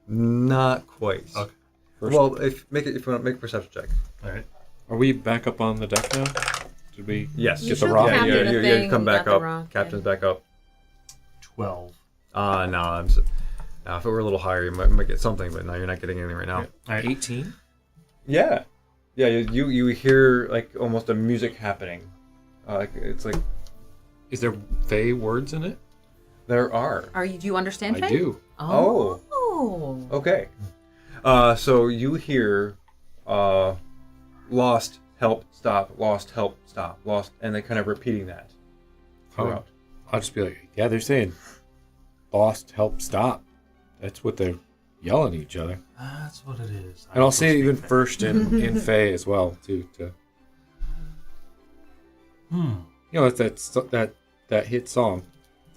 Not quite. Okay. Well, if you want to make a perception check. All right. Are we back up on the deck now? Did we? Yes. You Get the should rock. have Yeah, Captain a you thing, come back got the up. rock, Captain's yeah. back up. 12. No, if it were a little higher, you might get something, but no, you're not getting anything right now. All right. 18. Yeah. You hear like almost a music happening. It's like Is there Fey words in it? there are. Do you understand I Faye? do. Oh. Oh. Okay. So you hear lost, help, stop, lost, help, stop, lost, and they kind of repeating that throughout. I'll just be like, yeah, they're saying lost, help, stop. That's what they're yelling at each other. That's what it is. And I'll say it even first in Fey as well, too. You know, it's that hit song.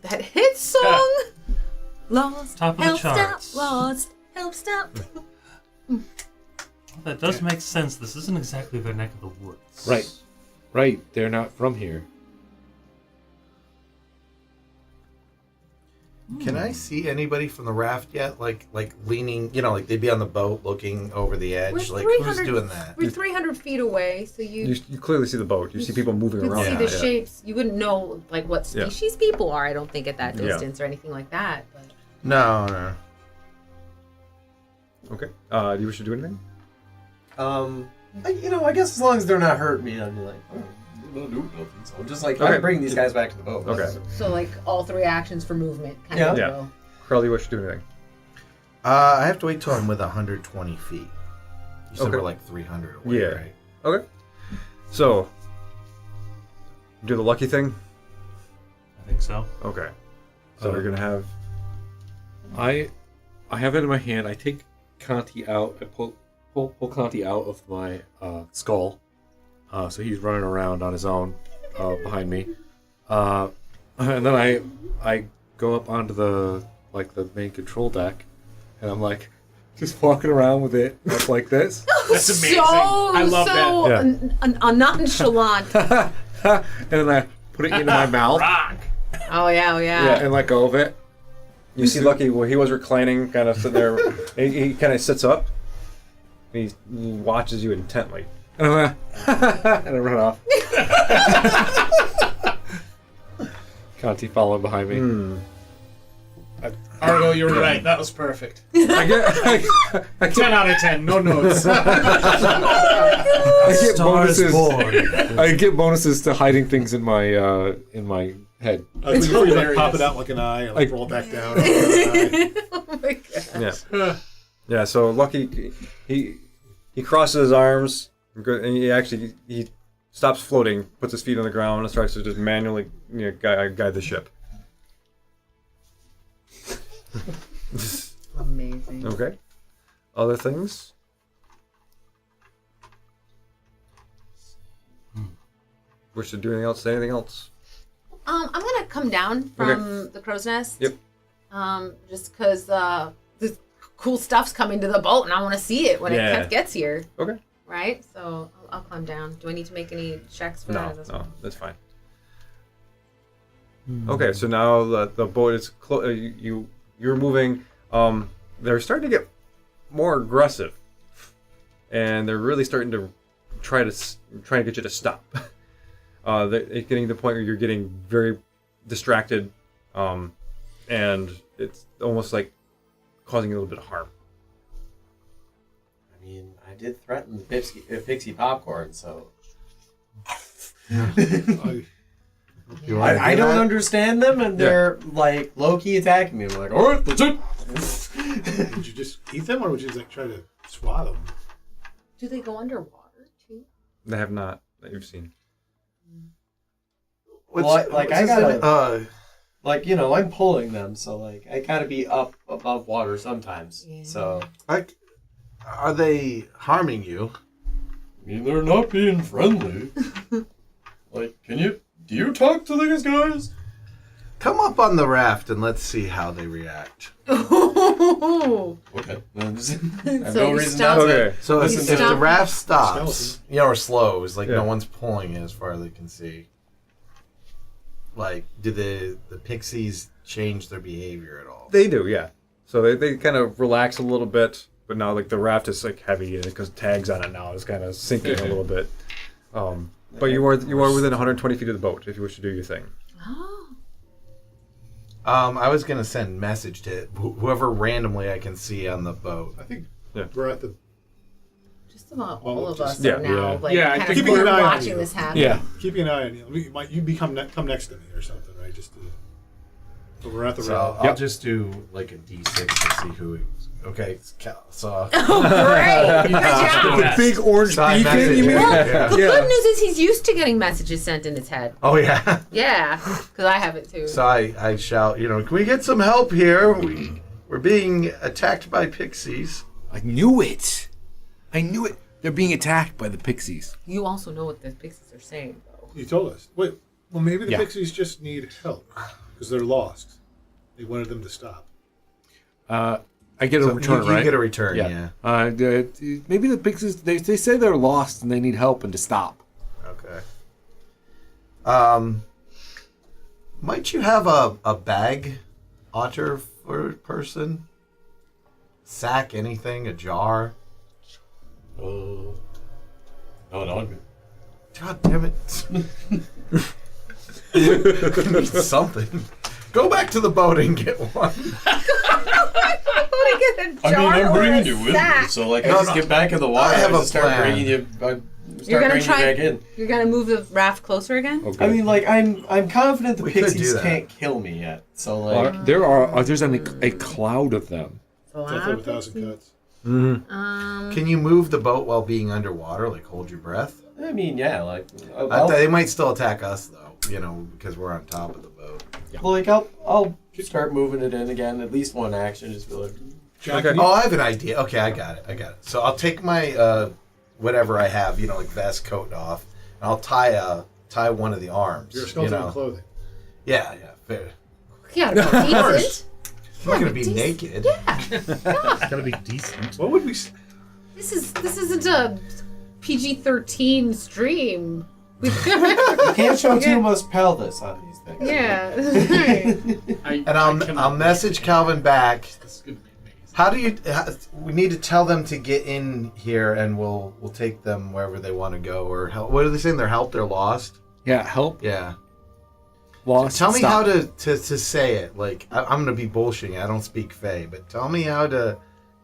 That hit song. Lost. Top of the help, charts. Stop. Lost. Help. Stop. That does make sense. This isn't exactly their neck of the woods. Right. They're not from here. Can I see anybody from the raft yet? Like leaning, you know, like they'd be on the boat looking over the edge. We're Like who's doing that? We're 300 feet away, so You clearly see the boat. You see people moving could around. see the shapes. You wouldn't know like what Yeah. species people are. I don't think at that Yeah. distance or anything like that. But No. Okay. Do you wish to do anything? I guess as long as they're not hurting me, I'd be like, oh, no, do nothing. So I'm just like, Okay. I'm bringing these guys back to the boat. Okay. so like all three actions for movement. Kind Yeah. of Yeah. deal. Carl, do you wish to do anything? I have to wait till I'm with 120 feet. You said Okay. we're like 300 away, Yeah. right? Okay. So, do the lucky thing? I think so. Okay. So we're going to have... I have it in my hand. I take Conti out. I pull Conti out of my skull. So he's running around on his own behind me. And then I go up onto the main control deck, and I'm like, just walking around with it up like this. That's amazing. So, I love so that. nonchalant. And then I put it into my mouth. Rock. Oh yeah, Yeah, and let go of it. You see Lucky, well, he was reclining, kind of sitting there. he kind of sits up. He watches you intently. And I run off. Conti following behind me. Argo, you were right. That was perfect. I 10 out of 10. No notes. I get Star is bonuses. born. I get bonuses to hiding things in my head. Before you like pop it out like an eye and like roll it back down. Oh my god. Yeah. Yeah, so Lucky, he crosses his arms, and he stops floating, puts his feet on the ground, and starts to just manually guide the ship. Amazing. Okay. Other things? Wish to do anything else? Say anything else? I'm gonna come down from the crow's nest. Yep. Just because this cool stuff's coming to the boat, and I want to see it when it gets here. Okay. Right. So I'll climb down. Do I need to make any checks for that? No, that's fine. Okay, so now the boat is you're moving. They're starting to get more aggressive, and they're really starting to try to get you to stop. It's getting to the point where you're getting very distracted, and it's almost like causing you a little bit of harm. I mean, I did threaten the Pixie popcorn, so I don't understand them, and they're like low-key attacking me. I'm like, all right, that's it. Would you just eat them, or would you just like try to swat them? Do they go underwater too? They have not that you've seen. Well, I gotta, I'm pulling them, so like I gotta be up above water sometimes. Yeah. So, Like, are they harming you? I mean, they're not being friendly. Like, do you talk to these guys? Come up on the raft and let's see how they react. okay. I have So no you reason stop- not to. Okay. So if stop the raft Skeleton. stops, or slows, like no one's pulling it as far as they can see. Like, do the pixies change their behavior at all? They do, yeah. So they kind of relax a little bit, but now like the raft is like heavy because tags on it now is kind of sinking a little bit. But you are within 120 feet of the boat if you wish to do your thing. I was gonna send message to whoever randomly I can see on the boat. I think Yeah. we're at the Just about Well, all of just- us yeah, are now, yeah. like, Yeah, I kind think of keeping an eye on watching you. this happen. Yeah. keeping an eye on you. You come next to me or something, right? Just to, so we're at the So raft. I'll just do like a D6 to see who. Okay, so Oh, great! Good job. The big orange Side beacon, message. you mean? Yeah. The good news is he's used to getting messages sent in his head. Oh yeah. Yeah, because I have it too. So I shout, can we get some help here? We're being attacked by pixies. I knew it. They're being attacked by the pixies. You also know what the pixies are saying, though. You told us. Wait, well maybe the Yeah. pixies just need help because they're lost. They wanted them to stop. I get a So return, you right? get a return, yeah. Maybe the pixies, they say they're lost and they need help and to stop. Okay. Might you have a bag, otter for person? Sack, anything, a jar? No, I'm good. God damn it. Something. Go back to the boat and get one. I'm bringing you with me, So like I just get back in the water. I have and a just start plan. bringing you. You're gonna bringing try. you back in. You're gonna move the raft closer again. Okay. I mean, like I'm confident the We could do pixies that. can't kill me yet. So like, there's a cloud of them. Death of 1,000 cuts. Can you move the boat while being underwater, like hold your breath? I mean, yeah, like They might still attack us, though, because we're on top of the boat. I'll start moving it in again. At least one action, just be like, Jack, Oh, I have an idea. Okay, I got it. So I'll take my whatever I have, like vest, coat off, and I'll tie one of the arms. your skeleton clothing. Yeah, fair. Yeah, decent. I'm not gonna be naked. It's gotta be decent. What would we? This isn't a PG-13 stream. You can't show too much pelvis on these things. Yeah. And I'll message Calvin back. This is gonna be amazing. How do you? We need to tell them to get in here, and we'll take them wherever they want to go. Or help. What are they saying? They're help. They're lost. Yeah, help. Yeah. Lost. Tell me stop. how to say it. Like I'm gonna be bullshitting. I don't speak Fey, but tell me how to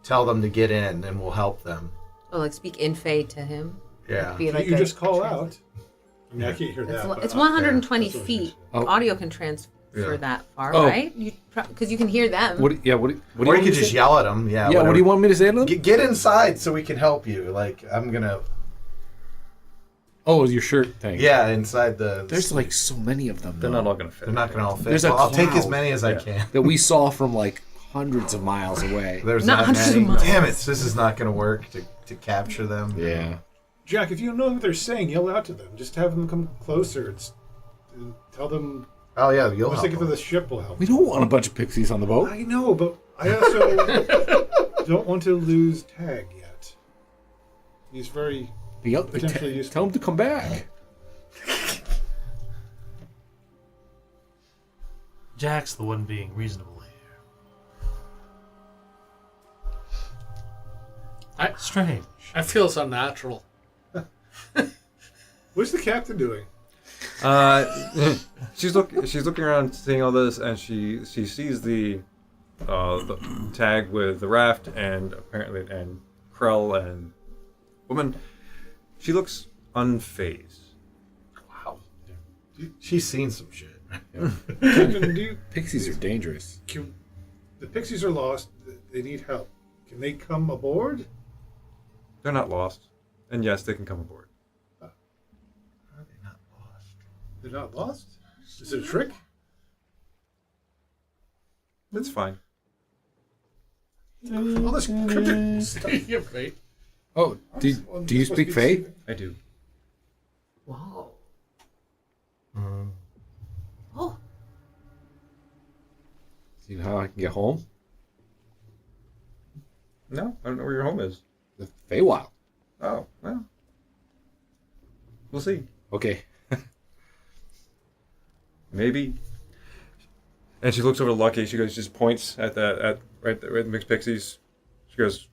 tell them to get in, and we'll help them. Oh, like speak in Fey to him. Yeah. Be like you a just call trans- out. I mean, I can't hear that. but It's I'll- 120 that's what feet. Oh. Audio can transfer Yeah. that far, Oh. right? Because you can hear them. What? Yeah. What? Do Or you you could just yell at them. Yeah. Yeah. What do you want me to say to them? Get inside so we can help you. Like I'm gonna. Oh, your shirt thing. Yeah, inside the. There's like so many of them. They're though, not all gonna fit. They're not gonna all fit. There's a Well, I'll take as cloud. many as I Yeah. can. that we saw from like hundreds of miles away. There's Not not hundreds of many. miles. Damn it! This is not gonna work to capture them. Yeah. Jack, if you know what they're saying, yell out to them. Just have them come closer. And tell them. Oh yeah, you'll Once help they get to them. the ship, will help. We don't want a bunch of pixies on the boat. I know, but I also don't want to lose Tag yet. He's very potentially useful. Tell them to come back. Jack's the one being reasonable here. Strange. I feel so natural. What's the captain doing? She's looking around, seeing all this, and she sees the tag with the raft and apparently and Krell and woman. She looks unfazed. Wow. She's seen some shit. Captain, Pixies are dangerous. the pixies are lost. They need help. Can they come aboard? They're not lost, and yes, they can come aboard. Are they not lost? They're not lost? Is it a trick? It's fine. All this cryptic stuff. Yeah, right. Oh, do you speak Fae? I do. Whoa. Oh. See how I can get home? No, I don't know where your home is. The Feywild. Oh, well. We'll see. Okay. Maybe. And she looks over to Lucky. She goes, just points at right the mixed pixies. She goes,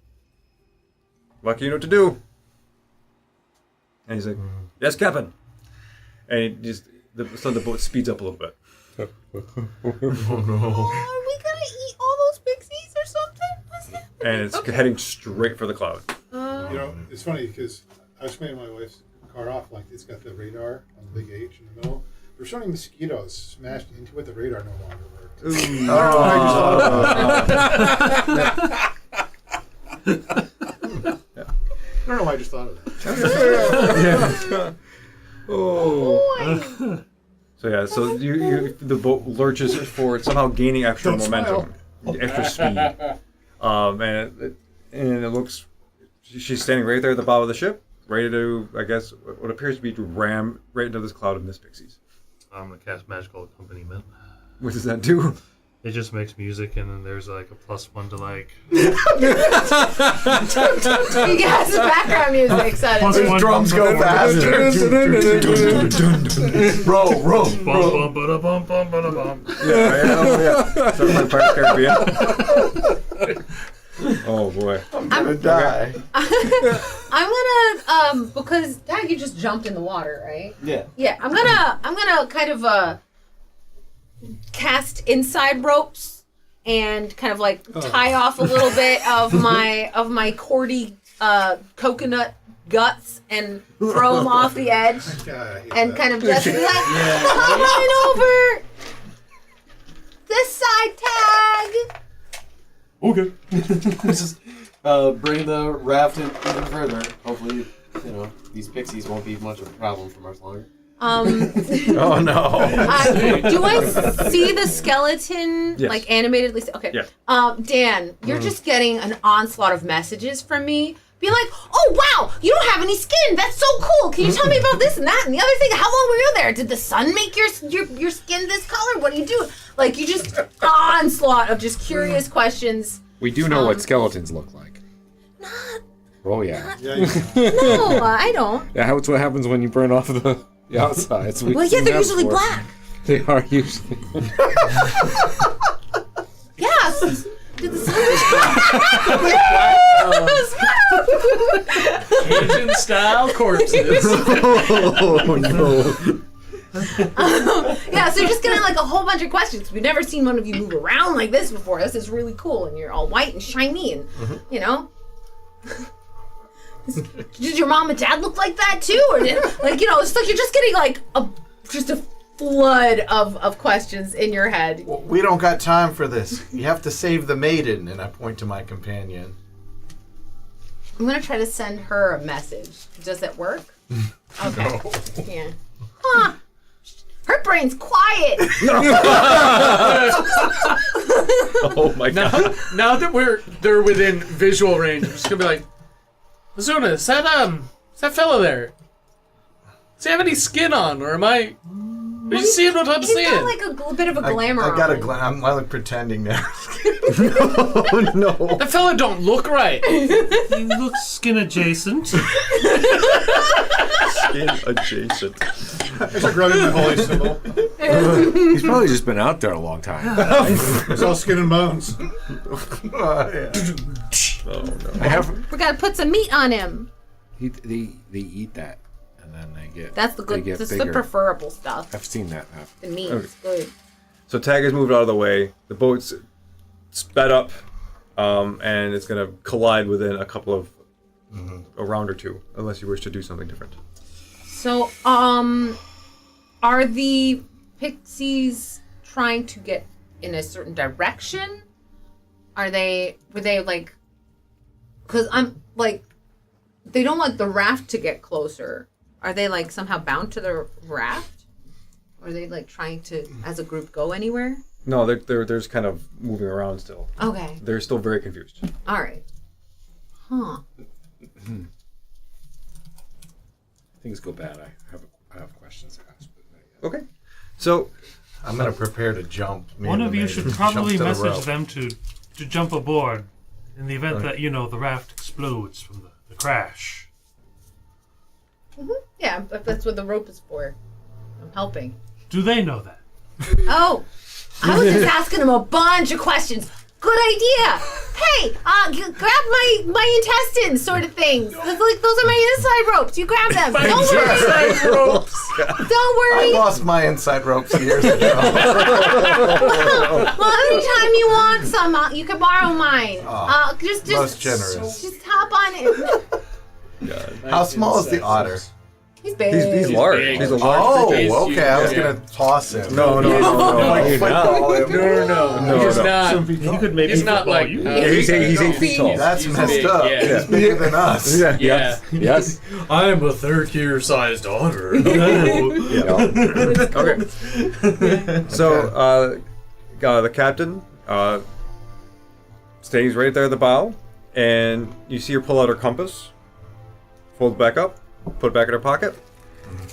Lucky, you know what to do. And he's like, yes, Captain. And he just the boat speeds up a little bit. Oh no. Are we gonna eat all those pixies or something? And it's heading straight for the cloud. You know, it's funny because I was playing my wife's car off, like it's got the radar on the big H in the middle. We're showing mosquitoes smashed into it. The radar no longer worked. I don't know why I just thought of that. Oh. So yeah, so you the boat lurches forward, somehow gaining extra Don't momentum, extra speed. And it looks, she's standing right there at the bottom of the ship, ready to, I guess, what appears to be to ram right into this cloud of mist pixies. I'm gonna cast magical accompaniment. What does that do? It just makes music, and then there's like a +1 to like. You got some background music, so +1 Drums go faster. Row. Bum, bum, bum, bum, bum, bum. Yeah. So my Pirates Caribbean. Oh boy. I'm gonna die. I'm gonna because Dad, you just jumped in the water, right? Yeah. Yeah, I'm gonna kind of cast inside ropes and kind of like tie off a little bit of my cordy coconut guts and throw them off the edge and kind of just be like, right over this side, Tag. Okay. Just bring the raft in even further. Hopefully, these pixies won't be much of a problem for much longer. Oh no. Do I see the skeleton Yes. like animatedly? Okay. Yeah. Dan, you're just getting an onslaught of messages from me. Be like, oh wow, you don't have any skin. That's so cool. Can you tell me about this and that and the other thing? How long were you there? Did the sun make your skin this color? What do you do? Like you just onslaught of just curious questions. We do know what skeletons look like. Oh yeah. Yeah, No, I don't. Yeah, that's what happens when you burn off the outsides. Well, yeah, they're usually black. They are usually. Yes. Did the Cajun style corpses. Oh no. Yeah, so you're just getting like a whole bunch of questions. We've never seen one of you move around like this before. This is really cool, and you're all white and shiny, and you know. Did your mom and dad look like that too, or did like you know? It's like you're just getting like just a flood of questions in your head. Well, we don't got time for this. You have to save the maiden. And I point to my companion. I'm gonna try to send her a message. Does it work? Okay. Yeah. Huh. Her brain's quiet. Oh my god. Now that they're within visual range, I'm just gonna be like, Azuna, is that fella there? Does he have any skin on, or am I? Are you seeing what I'm He's seeing? got like a bit of a glamour I got on a him. I'm like pretending now. Oh no. That fella don't look right. He looks skin adjacent. Skin adjacent. It's a growing holy symbol. He's probably just been out there a long time. It's all skin and bones. Oh no. I have. We gotta put some meat on him. They eat that, and then they get. That's the they good. get That's the bigger. preferable stuff. I've seen that happen. The meat Okay. is good. So Tagger's moved out of the way. The boat's sped up, and it's gonna collide within a couple of a round or two, unless you wish to do something different. So, are the pixies trying to get in a certain direction? Were they like, because I'm like, they don't want the raft to get closer. Are they like somehow bound to the raft? Or are they like trying to, as a group, go anywhere? No, they're just kind of moving around still. Okay, They're still very confused. all right. Huh. Things go bad. I have questions to ask. But not yet. Okay. So I'm gonna prepare to jump. Me One and of the you maiden should jump probably to the message rope. them to jump aboard in the event that, you know, the raft explodes from the crash. Yeah, but that's what the rope is for. I'm helping. Do they know that? Oh, I was just asking him a bunch of questions. Good idea. Hey, grab my intestines, sort of things. Those are my inside ropes. You grab them. Don't worry. Don't I worry. lost my inside ropes years ago. Well, anytime you want some, you can borrow mine. Just most generous. Just hop on it. How small is the otter? He's big. he's large. big. He's a large Oh, creature. okay. I was Yeah. gonna toss him. No. Like football him. No, he's not. He could maybe He's not football like. you. He's 8 feet tall. That's He's messed big, up. yeah. He's bigger than us. Yeah. Yeah. Yes. I am a third-tier sized otter. Okay. So the captain stays right there at the bow, and you see her pull out her compass, fold it back up, put it back in her pocket,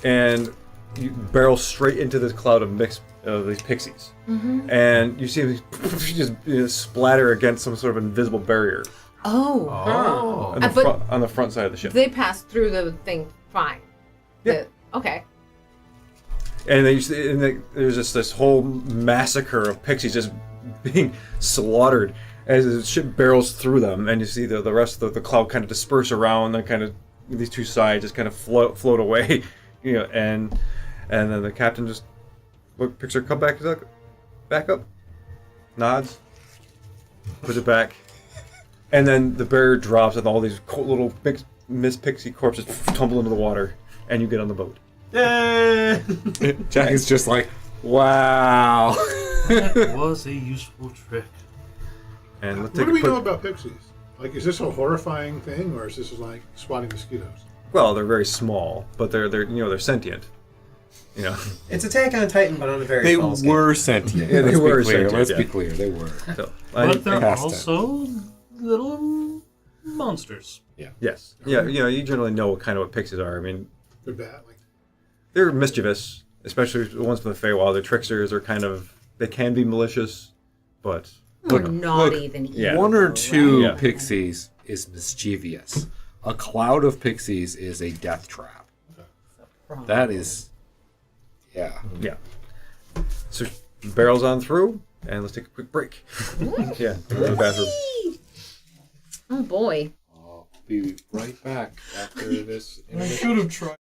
and you barrel straight into this cloud of these pixies. And you see them just splatter against some sort of invisible barrier Oh. Oh. on the front side of the ship. They passed through the thing fine. Yeah. Okay. And there's just this whole massacre of pixies just being slaughtered as the ship barrels through them, and you see the rest of the cloud kind of disperse around, and kind of these two sides just kind of float away, you know, and then the captain just picks her come back up, nods, puts it back, and then the barrier drops, and all these little Miss Pixie corpses tumble into the water, and you get on the boat. Jack is just like, wow. That was a useful trick. And let's What take do a we quick. know about pixies? Like, is this a horrifying thing, or is this like swatting mosquitoes? Well, they're very small, but they're sentient. You know. It's Attack on Titan, but on a very They small scale. were sentient. Yeah, they Let's be were clear. sentient, Let's yeah. be clear. They were. So, But they're past also little monsters. yes. Yeah. You know, you generally know what kind of pixies are. I mean, They're bad. Like, they're mischievous, especially the ones from the Feywild. They're tricksters. They're kind of They can be malicious, but More look, naughty than evil. yeah. One or two Yeah. pixies is mischievous. A cloud of pixies is a death trap. That is, yeah. Yeah. So barrels on through, and let's take a quick break. Yeah, go to the bathroom. Oh boy. I'll be right back after this. I should have tried.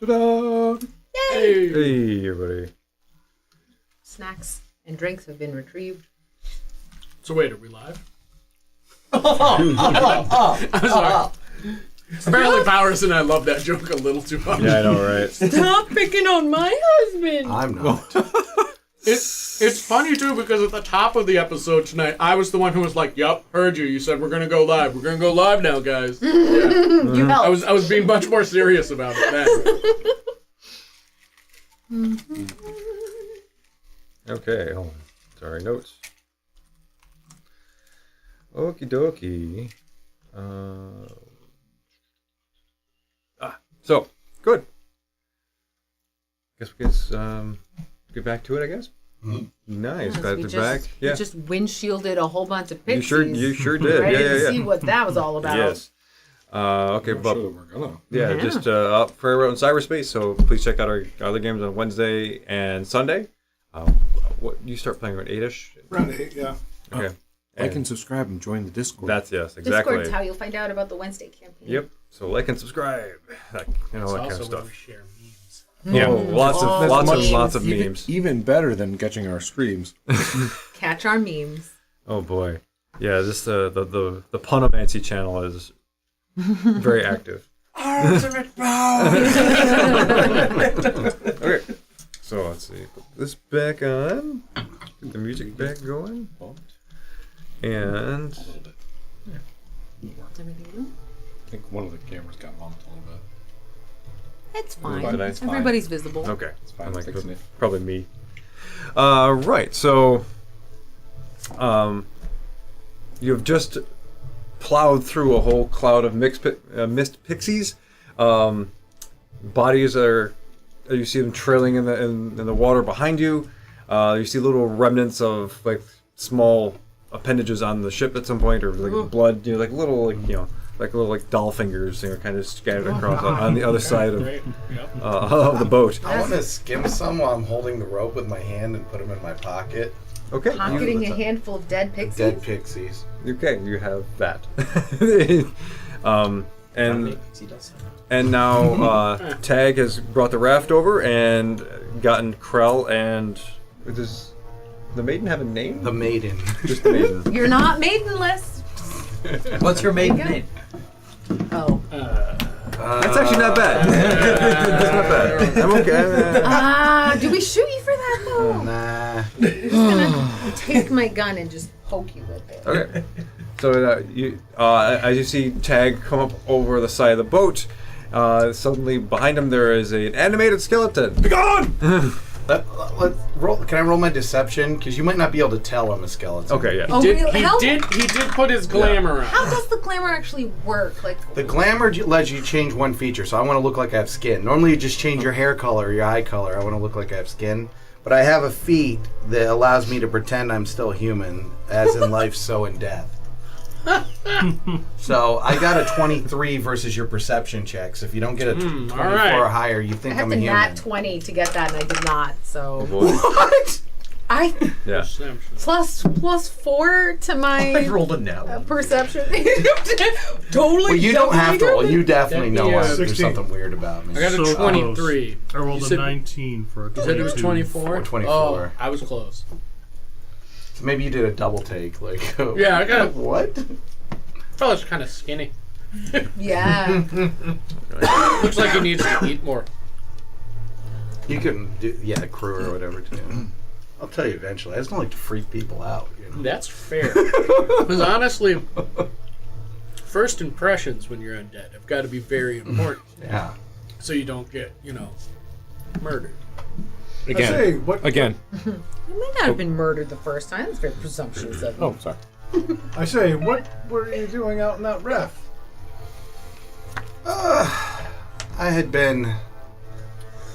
Ta-da! Hey. Hey, everybody. Snacks and drinks have been retrieved. So wait, are we live? I'm sorry. Apparently Powers and I love that joke a little too much. Yeah, I know, right? Stop picking on my husband. I'm not. It's funny too because at the top of the episode tonight, I was the one who was like, "Yup, heard you. You said we're gonna go live. We're gonna go live now, guys." Yeah. You helped. I was being much more serious about it then. Okay, hold on. Sorry, notes. Okie dokie. So, good. Guess we get back to it, I guess? Nice, glad we to be just, back. Yeah. We just windshielded a whole bunch of pixies. You sure did. Ready Yeah, to yeah, see yeah. what that was all about. Yes. Okay, I'm but sure that we're gonna. yeah, Yeah. just up for out in cyberspace. So please check out our other games on Wednesday and Sunday. What you start playing around 8ish? Round 8, yeah. Okay. Like and subscribe and join the Discord. That's yes, exactly. Discord's how you'll find out about the Wednesday campaign. Yep. So like and subscribe, that, all that kind of stuff. we share memes. Yeah, lots of even, memes. Even better than catching our streams. Catch our memes. Oh boy, yeah. This the Punomancy channel is very active. Ultimate power. Okay, so let's see. Put this back on. Get the music back going. And Everything good? I think one of the cameras got bumped a little bit. It's fine. But it's fine. Everybody's visible. okay, It's fine. I'm like, Fixing it. probably me. Right. So, you've just plowed through a whole cloud of mist pixies. Bodies are. You see them trailing in the water behind you. You see little remnants of like small appendages on the ship at some point, or like blood. You know, like little like doll fingers, kind of scattered across on the other side of Great. Yep. of the boat. I want to skim some while I'm holding the rope with my hand and put them in my pocket. Okay. Pocketing a handful of dead pixies. Dead pixies. Okay, you have that. And now Tag has brought the raft over and gotten Krell and does the maiden have a name? The maiden. Just the maiden. You're not maidenless. What's your maiden There you name? Oh. That's actually not bad. That's not bad. I'm okay. Do we shoot you for that though? Nah. I'm just gonna take my gun and just poke you with it. Okay. So as you see Tag come up over the side of the boat, suddenly behind him there is an animated skeleton. Be gone! Let's roll. Can I roll my deception? Because you might not be able to tell I'm a skeleton. Okay, yeah. Oh, He really? did put his glamour on. How does the glamour actually work? Like, The glamour lets you change one feature, so I want to look like I have skin. Normally you just change your hair color or your eye color. I want to look like I have skin. But I have a feat that allows me to pretend I'm still human, as in life, so in death. So I got a 23 versus your perception checks. If you don't get a 24 alright. or higher, you I think had I'm to a human. nat 20 to get that, and I did not. So What? I Yeah. plus 4 to I my rolled a now. perception. Totally. Well, you don't have to roll. You definitely That'd be, know uh, there's 16. something weird about me. I got a So 23. I rolled You a said- 19 for a 22. You said it was 24? Or 24. Oh, I was close. So maybe you did a double take. Like, Yeah, I got. what? Fella's kind of skinny. Yeah. Looks like he needs to eat more. You can do, crew or whatever too. I'll tell you eventually. I just don't like to freak people out. You know? That's fair. Because honestly, first impressions when you're undead have got to be very important, Yeah. so you don't get, murdered. I say, Again. what? Again. You may not have been murdered the first time. That's very presumptuous of you. Oh, sorry. I say, what were you doing out in that raft? I had been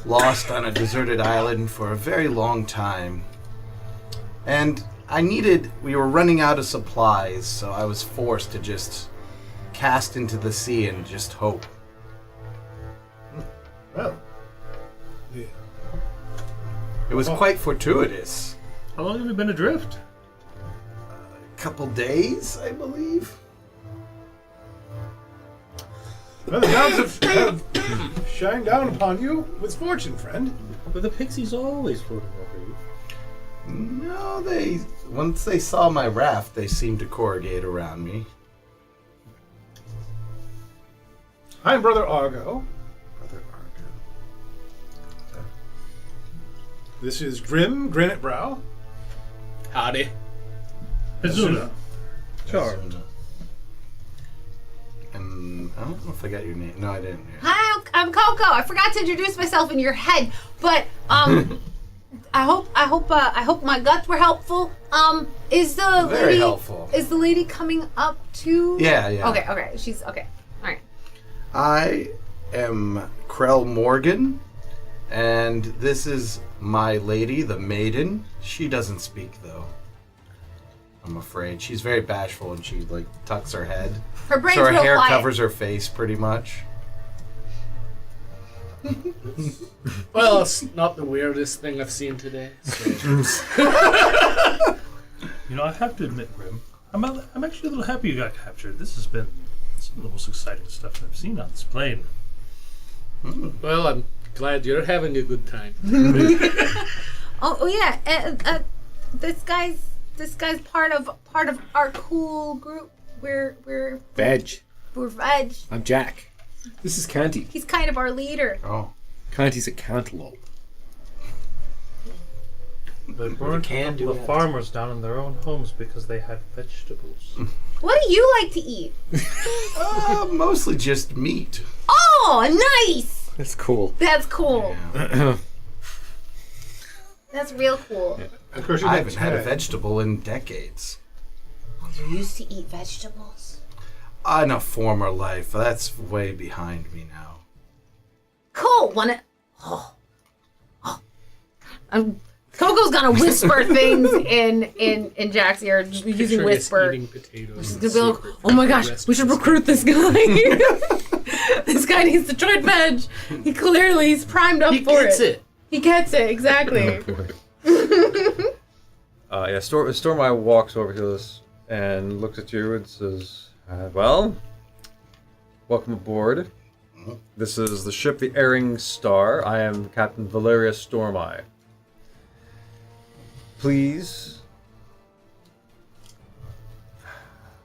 lost on a deserted island for a very long time. And we were running out of supplies, so I was forced to just cast into the sea and just hope. Well, It was quite fortuitous. How long have you been adrift? Couple days, I believe. Well, the gods have shined down upon you with fortune, friend. But the pixies always floating over you. No, once they saw my raft, they seemed to corrugate around me. I'm Brother Argo. This is Grim, Granite Brow. Howdy. Azuna. Sure. And I don't know if I got your name. No, I didn't. Yeah. Hi, I'm Coco. I forgot to introduce myself in your head, but I hope my guts were helpful. Is the Very lady helpful. Is the lady coming up to? Yeah. Okay. She's okay. All right. I am Krell Morgan, and this is my lady, the maiden. She doesn't speak, though. I'm afraid. She's very bashful, and she, tucks her head. Her brain's so her real hair quiet. covers her face, pretty much. Well, it's not the weirdest thing I've seen today. So. You know, I have to admit, Grim, I'm actually a little happy you got captured. This has been some of the most exciting stuff I've seen on this plane. Well, I'm glad you're having a good time. Oh yeah. This guy's part of our cool group. We're Veg. Veg. I'm Jack. This is Canty. He's kind of our leader. Oh. Canty's a cantaloupe. They burned a can couple do of that. farmers down in their own homes because they had vegetables. What do you like to eat? Mostly just meat. Oh, nice. That's cool. That's cool. That's real cool. Of course, you I got haven't had a Ted. vegetable in decades. You used to eat vegetables. In a former life. That's way behind me now. Cool. Wanna? Coco's gonna whisper things in Jack's ear using Picture us whisper. eating potatoes. He's in gonna be like, secret "Oh my from gosh, the rest we should of us." recruit this guy. This guy needs to join Veg. He's primed up He for gets it. He gets it exactly." Stormeye walks over to us and looks at you and says, well, welcome aboard. This is the ship the Erring Star. I am Captain Valeria Stormeye. Please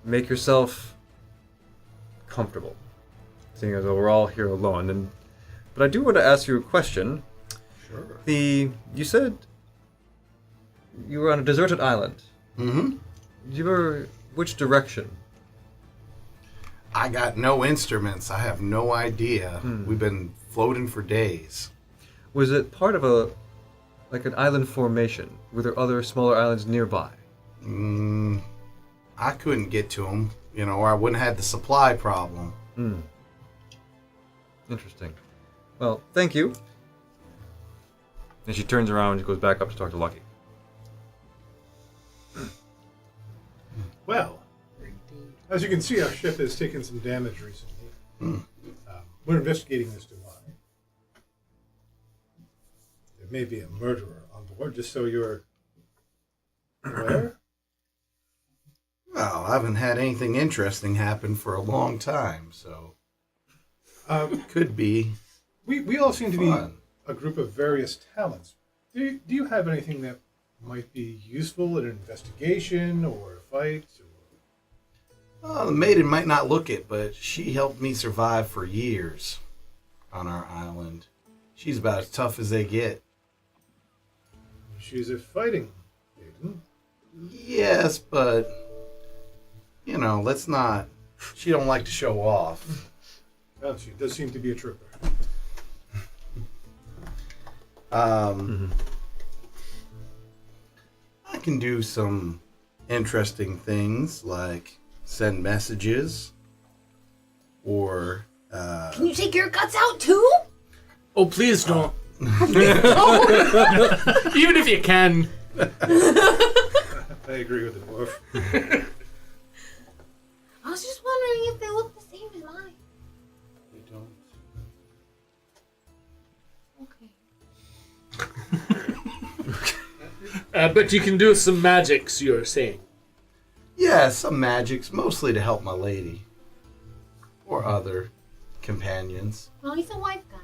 make yourself comfortable, seeing as though we're all here alone. But I do want to ask you a question. Sure. You said you were on a deserted island. Mm-hmm. Which direction? I got no instruments. I have no idea. We've been floating for days. Was it part of an island formation? Were there other smaller islands nearby? I couldn't get to them, or I wouldn't have had the supply problem. Interesting. Well, thank you. And she turns around and goes back up to talk to Lucky. Well, as you can see, our ship has taken some damage recently. We're investigating as to why. There may be a murderer on board, just so you're aware. Well, I haven't had anything interesting happen for a long time, so could be. We all seem to be fun. a group of various talents. Do you have anything that might be useful in an investigation or a fight? Well, the maiden might not look it, but she helped me survive for years on our island. She's about as tough as they get. She's a fighting maiden. Yes, but let's not. She don't like to show off. Well, she does seem to be a trooper. I can do some interesting things like send messages or Can you take your guts out too? Oh, please don't. Even if you can. I agree with the dwarf. I was just wondering if they look the same as mine. they don't. Okay. But you can do some magics, you're saying. Yeah, some magics, mostly to help my lady or other. companions. Well, he's a wife guy.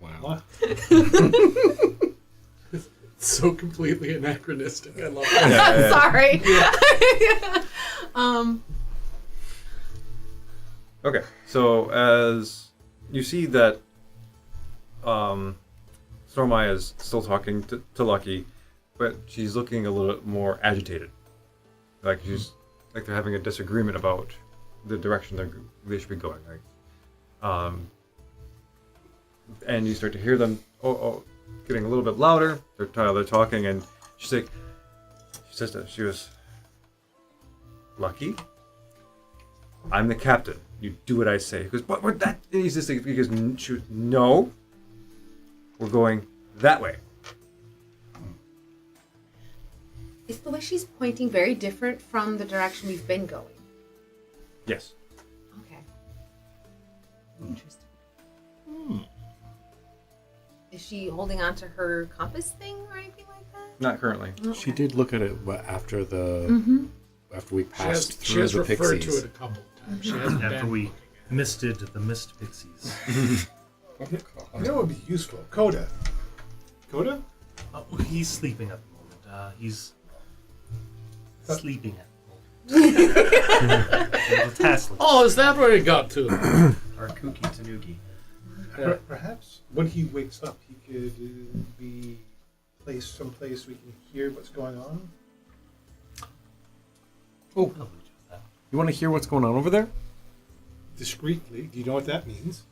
Wow. So completely anachronistic. I love it. Sorry. Okay, so as you see that Stormeye is still talking to Lucky, but she's looking a little bit more agitated. Like they're having a disagreement about the direction they should be going. Right? And you start to hear them getting a little bit louder. They're talking, and she was Lucky. I'm the captain. You do what I say. He goes, but we're that. And he's just like, because no, we're going that way. Is the way she's pointing very different from the direction we've been going? Yes. Okay. Interesting. Is she holding on to her compass thing or anything like that? Not currently. She did look at it after after we She passed has through the referred pixies. to it a couple of times. She hasn't After been we looking at it. misted the mist pixies. You know what would be useful? Coda. Coda? Oh, he's sleeping at the moment. He's sleeping at the moment. Little tassel. Oh, is that where it got to? Or Kooky Tanuki. Perhaps when he wakes up, he could be placed someplace we can hear what's going on. Oh, you want to hear what's going on over there? Discreetly. Do you know what that means?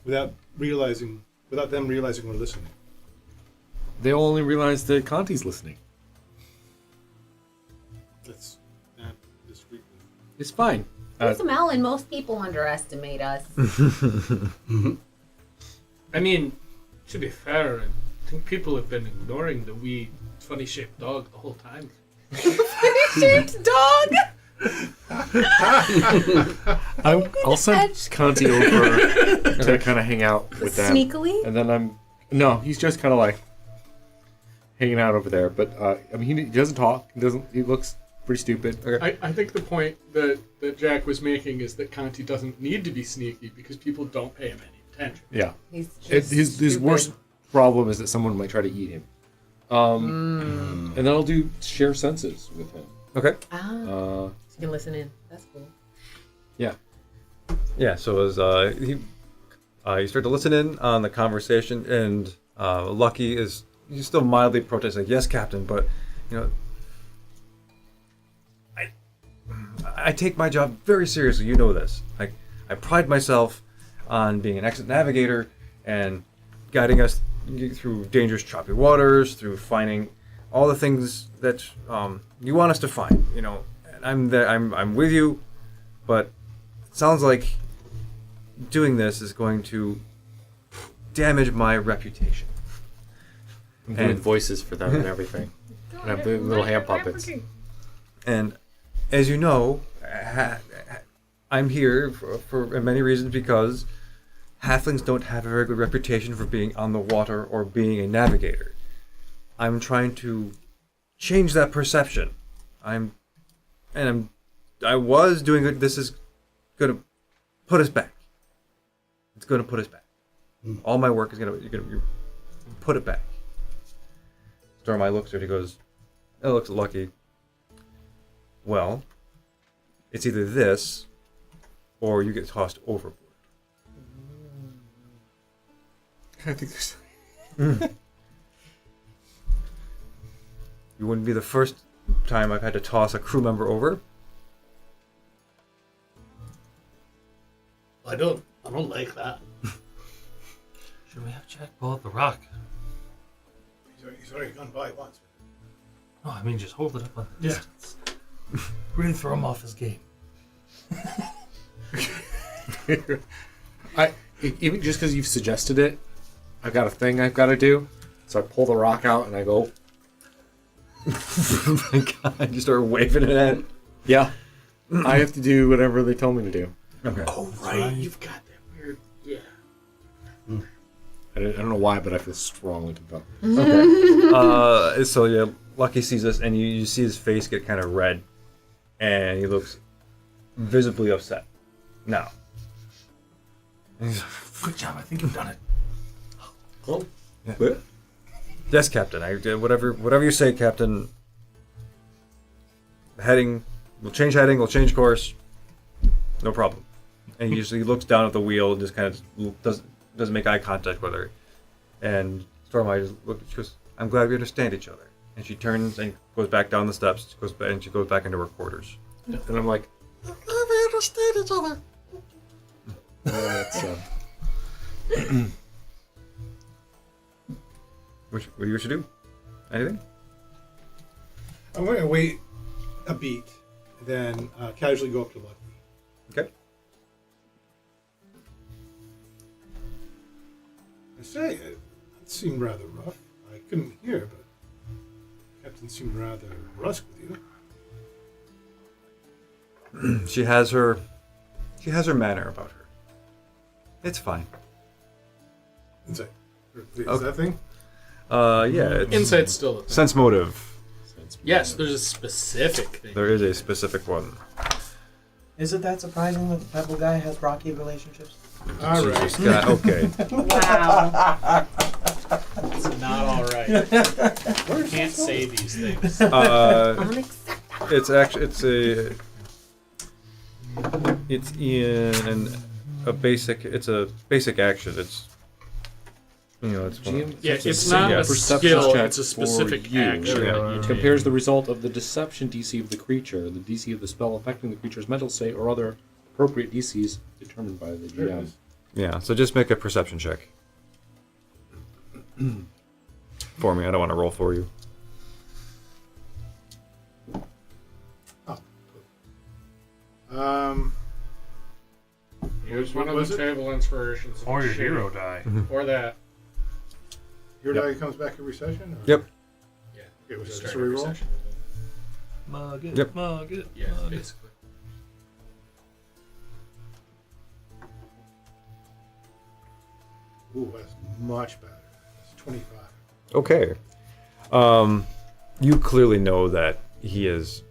Without them realizing we're listening. They'll only realize that Conti's listening. That's not discreetly. It's fine. There's Melon. Most people underestimate us. I mean, to be fair, I think people have been ignoring the wee funny-shaped dog the whole time. Shaped dog. I'll send Conti over to kind of hang out with them. Sneakily? And then no, he's just kind of like hanging out over there. But I mean, he doesn't talk. He looks pretty stupid. I think the point that Jack was making is that Conti doesn't need to be sneaky because people don't pay him any attention. Yeah. He's just His stupid. worst problem is that someone might try to eat him. And then I'll do share senses with him. Okay. So you can listen in. That's cool. Yeah. Yeah. So as you start to listen in on the conversation, and Lucky he's still mildly protesting, like, "Yes, Captain, but I take my job very seriously. You know this. I pride myself on being an excellent navigator and guiding us through dangerous, choppy waters, through finding all the things that you want us to find. And I'm there. I'm with you, but it sounds like doing this is going to damage my reputation." I'm doing voices for them and everything. And I'm doing little hand puppets. And as you know, I'm here for many reasons, because halflings don't have a very good reputation for being on the water or being a navigator. I'm trying to change that perception. I was doing it. This is going to put us back. It's going to put us back. All my work is going to put it back. Stormeye looks at it. He goes, "It looks lucky. Well, it's either this, or you get tossed overboard." I think there's... You wouldn't be the first time I've had to toss a crew member over. I don't like that. Should we have Jack pull up the rock? He's already gone by once. No, I mean just hold it up on the distance. Really throw him off his game. Even just because you've suggested it, I've got a thing I've got to do. So I pull the rock out and I go, Oh my god, you start waving it at. yeah, I have to do whatever they tell me to do. Okay. Oh, right. You've got that weird... Yeah. I don't know why, but I feel strongly compelled. Okay. So yeah, Lucky sees this, and you see his face get kind of red, and he looks visibly upset. Now. Good job. I think you've done it. Well, Yes, Captain. I did whatever you say, Captain. Heading. We'll change heading. We'll change course. No problem. And he looks down at the wheel and just kind of doesn't make eye contact with her. And Stormlight just looks. She goes, "I'm glad we understand each other." And she turns and goes back down the steps. She goes back into her quarters. and I'm like, We understand each other. that's What do you wish to do? Anything? I'm going to wait a beat, then casually go up to Lucky. Okay. I say, it seemed rather rough. I couldn't hear, but Captain seemed rather brusque with you. She has her manner about her. It's fine. Insight. Is Okay. that thing? Yeah. It's Insight's still the thing. sense motive. Yes, there's a specific thing. There is a specific one. Is it that surprising that the Pebble guy has rocky relationships? All right. Jesus God. Okay. Wow. It's not all right. Can't say these things. Unacceptable. It's actually it's in a basic. It's a basic action. It's it's one. GM Yeah, takes a it's not single a perception skill, check it's a for specific you. action. Yeah. Compares the result of the deception DC of the creature, the DC of the spell affecting the creature's mental state, or other appropriate DCs determined by the There it GM. is. Yeah. So just make a perception check for me. I don't want to roll for you. Here's What one of was the it? table inspirations. Or your Shit. hero die. Or that. Your Yep. die comes back every session? Or? Yep. Yeah. Okay, was Just that a start every reroll? session. Mug it. Yep. Mug it. Yeah, mug it. basically. Ooh, that's much better. It's 25. Okay. You clearly know that he is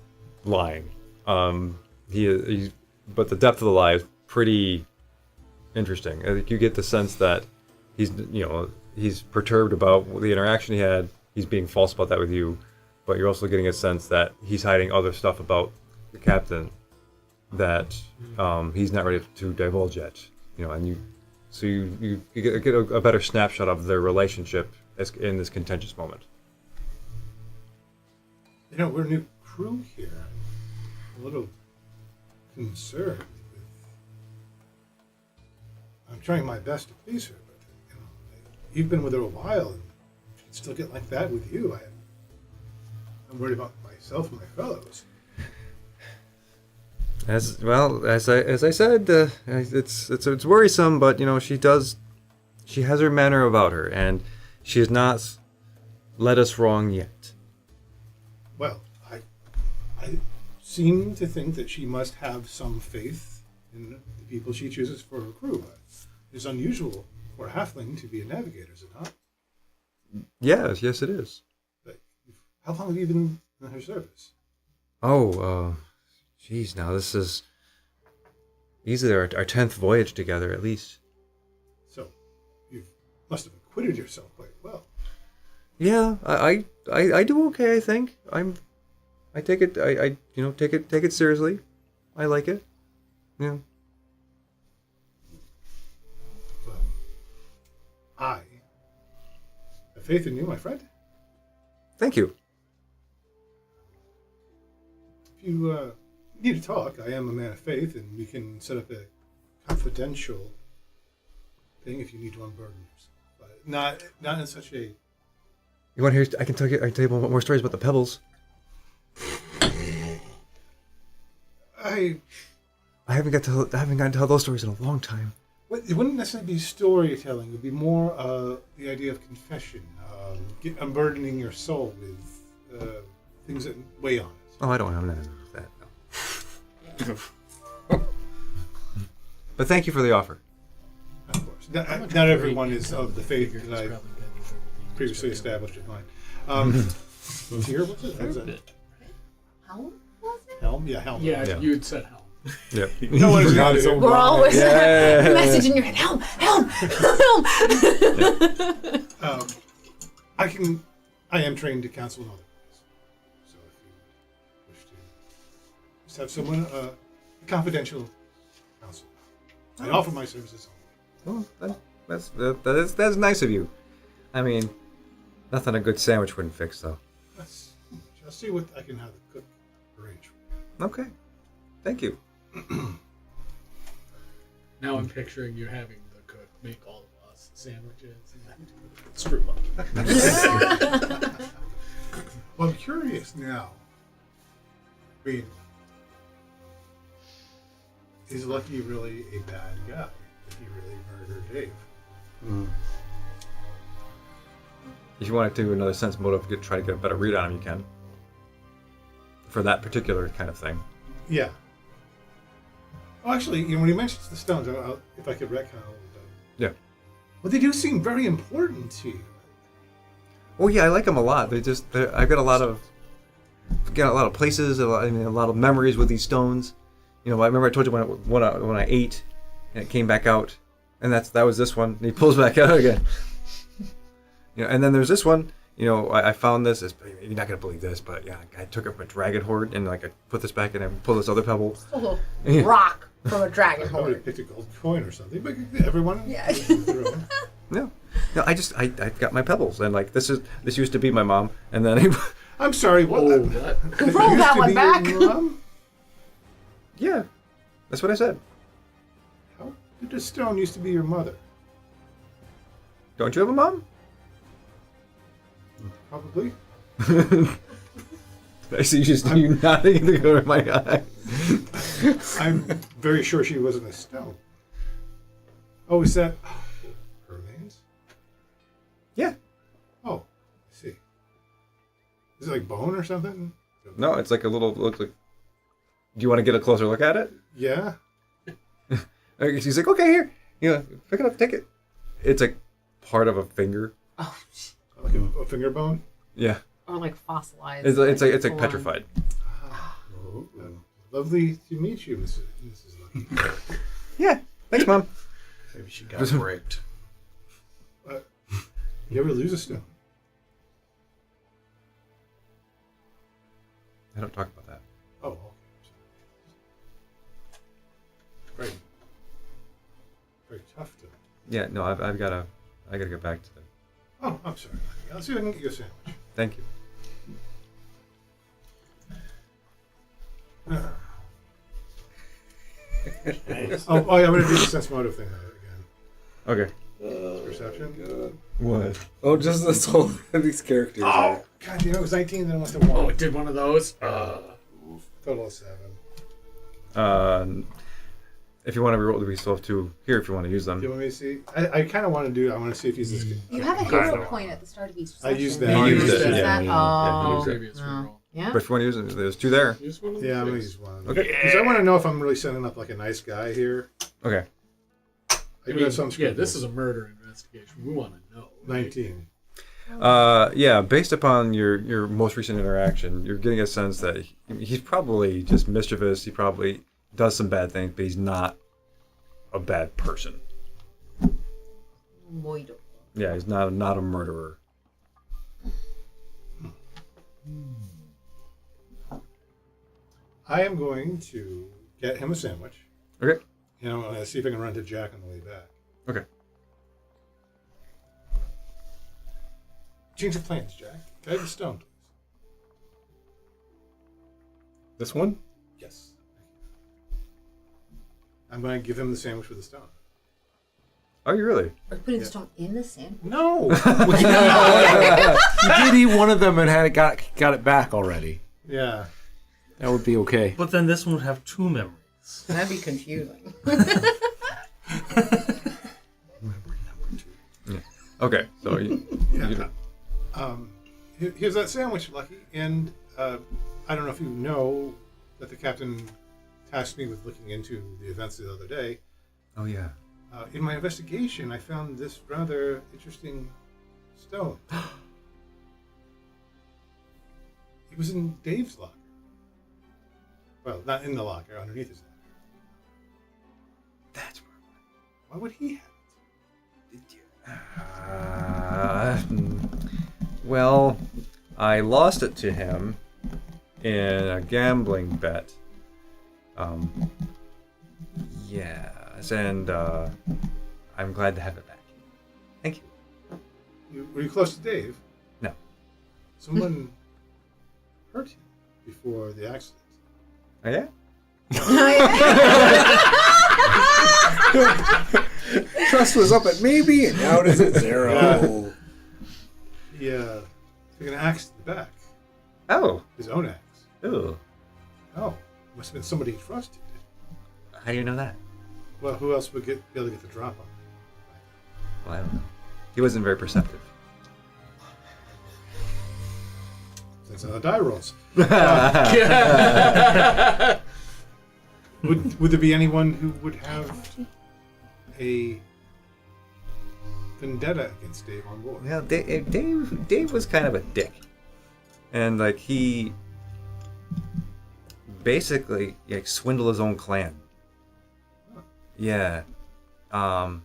lying. But the depth of the lie is pretty interesting. I think you get the sense that he's perturbed about the interaction he had. He's being false about that with you, but you're also getting a sense that he's hiding other stuff about the captain that he's not ready to divulge yet. And you get a better snapshot of their relationship in this contentious moment. We're a new crew here. I'm a little concerned. I'm trying my best to please her, but you've been with her a while, and she'd still get like that with you. I'm worried about myself and my fellows. As I said, it's worrisome, but she has her manner about her, and she has not led us wrong yet. Well, I seem to think that she must have some faith in the people she chooses for her crew. But it's unusual for a halfling to be a navigator, is it not? Yes, it is. But how long have you been in her service? Geez, now this is easily our 10th voyage together, at least. So, you must have acquitted yourself quite well. Yeah, I do okay. I think I take it. I take it seriously. I like it. Yeah. Well, I have faith in you, my friend. Thank you. If you need to talk, I am a man of faith, and we can set up a confidential thing if you need to unburden yourself. But not in such a... You want to hear? I can tell you more stories about the pebbles. I haven't gotten to tell those stories in a long time. Well, it wouldn't necessarily be storytelling. It would be more the idea of confession, unburdening your soul with things that weigh on it. Oh, I don't have none of that. No. But thank you for the offer. Of course. Not everyone is of the faith that I previously established in mine. Here, what's it? How long was it? Helm? Yeah, helm. Yeah, Yeah. you had said helm. Yep. No one Forgot his own We're always Yeah. message in your head. Helm, helm, helm. I am trained to counsel in other ways. So if you wish to just have someone, confidential counsel, I offer my services only. Well, that's nice of you. I mean, nothing a good sandwich wouldn't fix, though. I'll see what I can have the cook arrange for. Okay. Thank you. Now I'm picturing you having the cook make all of us sandwiches and then screw up. Well, I'm curious now. I mean, is Lucky really a bad guy? Did he really murder Dave? If you wanted to, another sense motive, try to get a better read on him, you can. For that particular kind of thing. Yeah. Oh, actually, when he mentions the stones, if I could retcon a little bit. Yeah. Well, they do seem very important to you. Oh yeah, I like them a lot. I've got a lot of places, a lot of memories with these stones. You know, I remember I told you when I ate, and it came back out, and that was this one. And he pulls back out again. You know, and then there's this one. You know, I found this. You're not gonna believe this, but yeah, I took it from a dragon hoard, and like I put this back, and I pulled this other pebble. Oh, rock from a dragon I would have horde. picked a gold coin or something, but everyone. Yeah. No, I got my pebbles, and like this used to be my mom, and then I'm sorry. What? Oh, That what? Roll used that to one be back. your mom? yeah, that's what I said. How did the stone used to be your mother? Don't you have a mom? Probably. I see you nodding in the corner of my eye. I'm very sure she wasn't a stone. Oh, is that her remains? Yeah. Oh, I see. Is it like bone or something? No, it's like looks like. Do you want to get a closer look at it? Yeah. She's like, okay, here. Pick it up, take it. It's like part of a finger. Oh, Like a finger bone? Yeah. or like fossilized. It's like full on. petrified. Oh, lovely to meet you, Mrs. Lucky. Yeah. Thanks, Mom. Maybe she got bricked. You ever lose a stone? I don't talk about that. Oh, okay. Very, very tough to. Yeah, no, I gotta get back to them. Oh, I'm sorry. I'll see if I can get you a sandwich. Thank you. Oh, yeah, I'm gonna do the sense motive thing again. Okay. Perception. What? Oh, just this whole these characters. Oh, God, it was 19, then I went to 1. Oh, it did one of those. Total of 7. If you want to reroll, we still have 2 here if you want to use them. Do you want me to see? I kind of want to do. I want to see if he's this good. You have a hero point at the start of each I session. used that. You I used used it, that. yeah. Oh. use it. Previous reroll. Yeah. But if you want to use them, there's 2 there. Use one of Yeah, I'm those. gonna use one. Okay. Because I want to know if I'm really setting up like a nice guy here. Okay. I I do mean, have some yeah, this scruples. is a murder investigation. We want to know. right? 19. Yeah, based upon your most recent interaction, you're getting a sense that he's probably just mischievous. He probably does some bad things, but he's not a bad person. Muito. Yeah, he's not a murderer. I am going to get him a sandwich. Okay. And I'm going to see if I can run to Jack on the way back. Okay. Change of plans, Jack. Can I have the stone, please? This one? Yes. I'm going to give him the sandwich with the stone. Oh, you really? Are you putting the stone in the sandwich? No. You did eat one of them and got it back already. Yeah. That would be okay. But then this one would have 2 memories. That'd be confusing. Okay. So Yeah. Here's that sandwich, Lucky. And I don't know if you know that the captain tasked me with looking into the events the other day. Oh yeah. In my investigation, I found this rather interesting stone. It was in Dave's locker. Well, not in the locker, underneath his locker. That's Why would he have well, I lost it to him in a gambling bet. Yes, and I'm glad to have it back. Thank you. Were you close to Dave? No. Someone hurt you before the accident. Oh, yeah? Trust was up at maybe, and now it is at 0. He took an axe to the back. Oh. His own axe. Ooh. Oh, must have been somebody he trusted. How do you know that? Well, who else would be able to get the drop on him? Well, I don't know. He wasn't very perceptive. That's how the die rolls. Would there be anyone who would have a vendetta against Dave on board? Well, Dave was kind of a dick. And, like, he basically, like, swindled his own clan. Yeah. So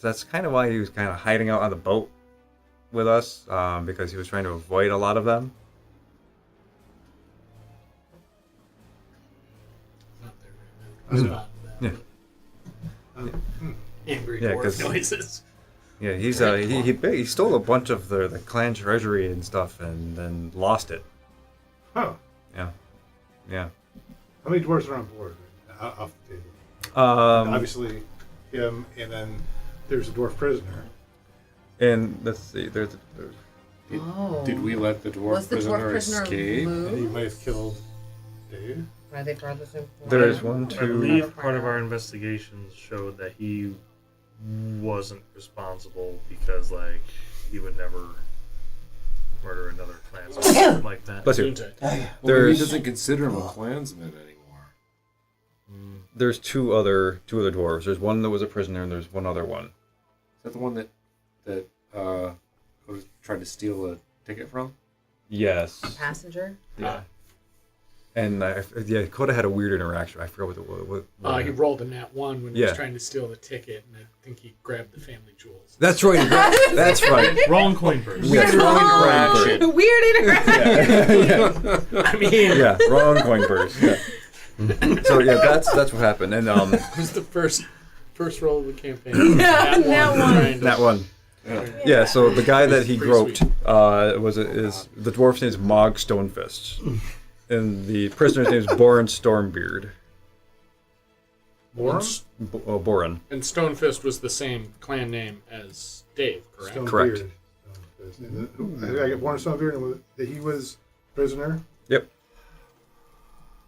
that's kind of why he was kind of hiding out on the boat with us, because he was trying to avoid a lot of them. Yeah. Angry Yeah, dwarf 'cause- noises. Yeah, he stole a bunch of the clan treasury and stuff, and then lost it. Huh. Yeah. Yeah. How many dwarves are on board off the table? Obviously, him, and then there's a dwarf prisoner. And let's see, there's Did we let the dwarf Was the dwarf prisoner prisoner escape? moved? And he might have killed Dave. Are they brothers in there is one, I two. believe part of our investigations showed that he wasn't responsible because, like, he would never murder another clansman or something like that. Bless you. Well, he There's doesn't consider him a clansman anymore. there's two other dwarves. There's one that was a prisoner, and there's one other one. Is that the one that tried to steal a ticket from? Yes. Passenger? Yeah. And Coda had a weird interaction. I forgot what He rolled a nat 1 when he Yeah. was trying to steal the ticket, and I think he grabbed the family jewels. That's right. That's right. Wrong coin purse. Yes, wrong coin purse. Weird interaction. Yeah. I mean, Yeah, wrong coin purse. Yeah. So yeah, that's what happened. And it was the first roll of the campaign. Nat that one. Yeah. So the guy that he groped is the dwarf's name is Mog Stonefist, and the prisoner's name is Boren Stormbeard. Borum? Boren. And Stonefist was the same clan name as Dave, correct? Correct. I get Warren Stonebeard, and he was prisoner. Yep.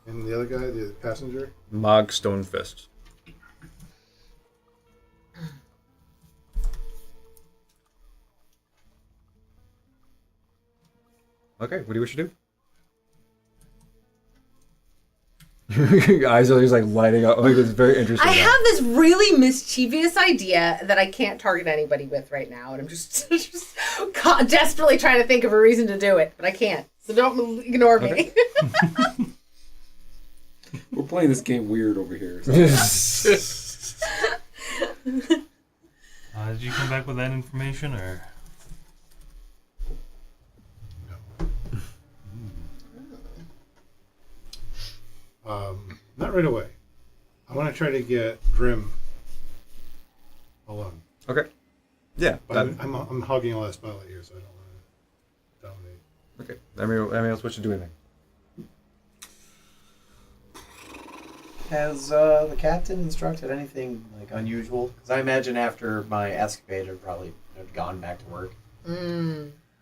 And the other guy, the passenger. Mog Stonefist. Okay, what do you wish to do? Your eyes are just like lighting up. Like, it's very interesting. I now. have this really mischievous idea that I can't target anybody with right now, and I'm just desperately trying to think of a reason to do it, but I can't. So don't ignore me. Okay. We're playing this game weird over here. So. Did you come back with that information, or? Not right away. I want to try to get Grim alone. Okay. Yeah. But I'm hogging all that spotlight here, so I don't want to dominate. Okay. Anyone else wish to do anything? Has the captain instructed anything like unusual? Because I imagine after my escapade, I'd probably have gone back to work.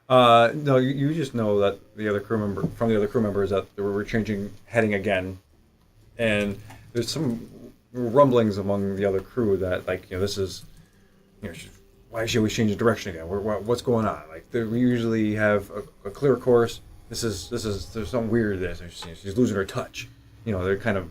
No, you just know that the other crew members that we're changing heading again, and there's some rumblings among the other crew that, like, this is, why should we change the direction again? What's going on? Like, we usually have a clear course. This is there's something weird there. She's losing her touch. They're kind of.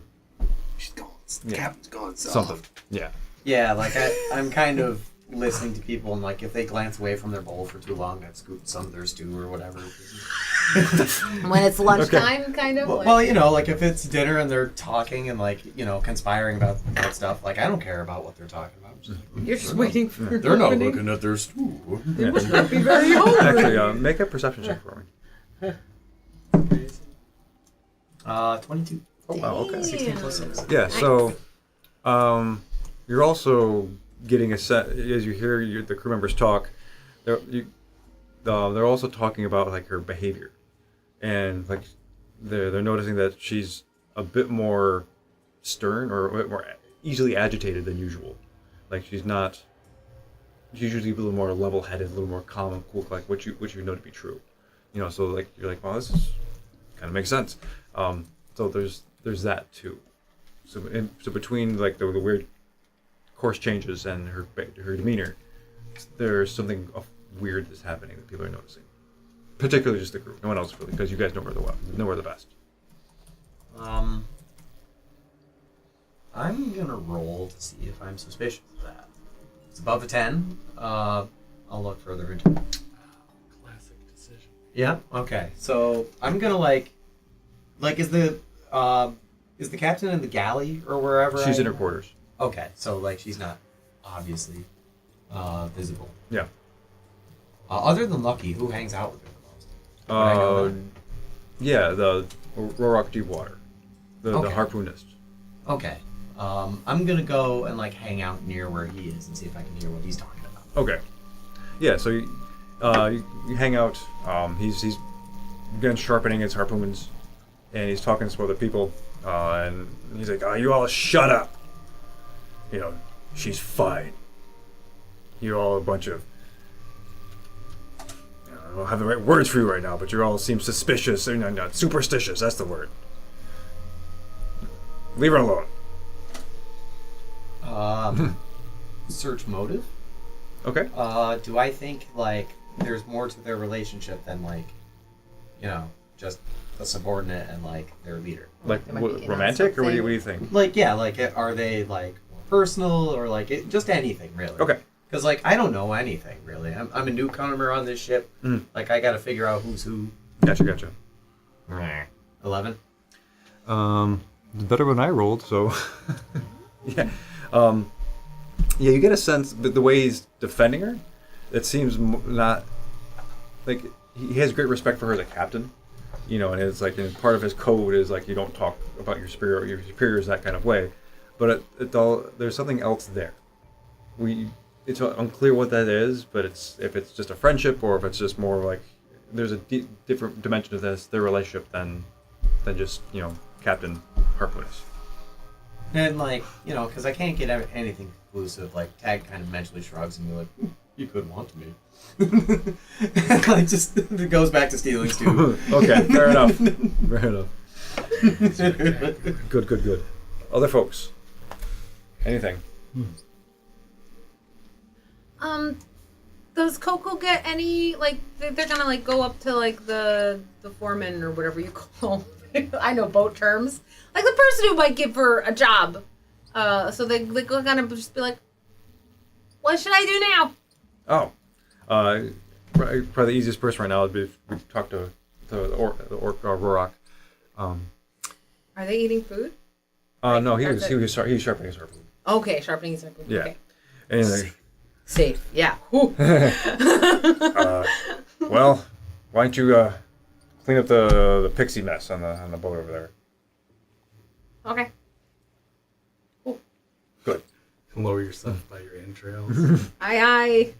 She's gone. The captain's gone. Something. Yeah. Yeah, like I'm kind of listening to people, and like if they glance away from their bowl for too long, I've scooped some of their stew or whatever. When it's lunchtime, kind of. Well, you know, like if it's dinner and they're talking and like, you know, conspiring about that stuff, like I don't care about what they're talking about. You're just waiting for. They're not opening. looking at their stool. They must not be very hungry. Actually, make a perception check for me. 22. Oh, wow, okay. 16 plus 6. Yeah, so you're also getting a set as you hear the crew members talk. They're also talking about like her behavior, and like they're noticing that she's a bit more stern or a bit more easily agitated than usual. Like she's usually a little more level-headed, a little more calm and cool, like what you know to be true. You know, so like you're like, well, this is kind of makes sense. So there's that too. So between like the weird course changes and her demeanor, there's something weird that's happening that people are noticing. Particularly just the group. No one else really, because you guys know her the best. I'm gonna roll to see if I'm suspicious of that. If it's above a 10. I'll look further into it. Classic decision. Yeah. Okay. So I'm gonna like is the captain in the galley or wherever? She's in her quarters. Okay. So like she's not obviously visible. Yeah. Other than Lucky, who hangs out with her the most? Would I know that? Yeah, the Rorok Deepwater, the Okay. harpoonist. Okay. I'm gonna go and like hang out near where he is and see if I can hear what he's talking about. Okay. Yeah, so you hang out. He's again sharpening his harpoons, and he's talking to some other people, and he's like, "You all shut up. You know, she's fine. You're all a bunch of. I don't have the right words for you right now, but you all seem suspicious. Not superstitious. That's the word. Leave her alone." Search motive. Okay. Do I think like there's more to their relationship than like, you know, just a subordinate and like their leader? Like There might be romantic, or what do something. you think? Like yeah, like are they like more personal or like just anything really? Okay. Because like I don't know anything really. I'm a newcomer on this ship. Mm. Like I got to figure out who's who. Gotcha. 11. Better than I rolled, so yeah. Yeah, you get a sense that the way he's defending her, it seems not like he has great respect for her as a captain, you know, and it's like and part of his code is like you don't talk about your superiors that kind of way, but there's something else there. It's unclear what that is, but if it's just a friendship or if it's just more like there's a different dimension of their relationship than just, you know, Captain Harpoonist. And like, you know, because I can't get anything conclusive, like Tag kind of mentally shrugs and be like, you could want me. Like just it goes back to stealing stew. Okay, fair enough. Good. Other folks. Anything? Does Coco get any like they're gonna like go up to like the foreman or whatever you call them. I know boat terms. Like the person who might give her a job. So they kind of just be like, what should I do now? Probably the easiest person right now would be if we talk to the orc Rorok. Are they eating food? No, he was sharpening his harpoon. Okay, sharpening his harpoon. Yeah. Okay. And Safe. Yeah. Whew. well, why don't you clean up the pixie mess on the boat over there? Okay. Good. Lower yourself by your entrails. Aye.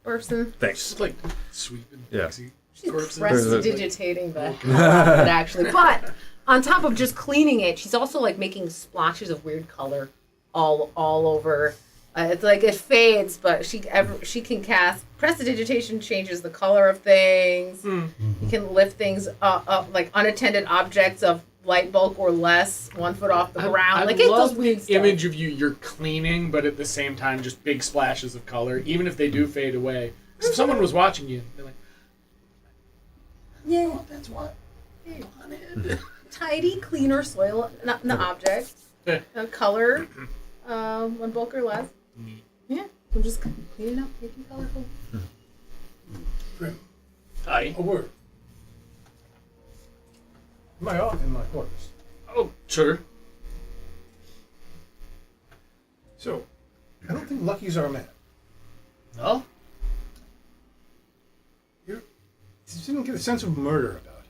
Person. Thanks. Just like sweeping Yeah. pixie She's corpses. prestidigitating the hell out of it, actually. But on top of just cleaning it, she's also like making splashes of weird color all over. It's like it fades, but she can cast prestidigitation, changes the color of things. You can lift things up like unattended objects of light bulk or less, 1 foot off the ground. I Like it love does weird the stuff. image of you're cleaning, but at the same time, just big splashes of color, even if they do fade away. 'Cause if someone was watching you, they're like, Yeah. that's what I wanted. Tidy, cleaner soil, not the object. Yeah. Color, 1 bulk or less. Yeah, I'm just cleaning up, making colorful. Hi. A word. Am I off in my quarters? Oh, sure. So, I don't think Lucky's our man. No? You didn't get a sense of murder about it.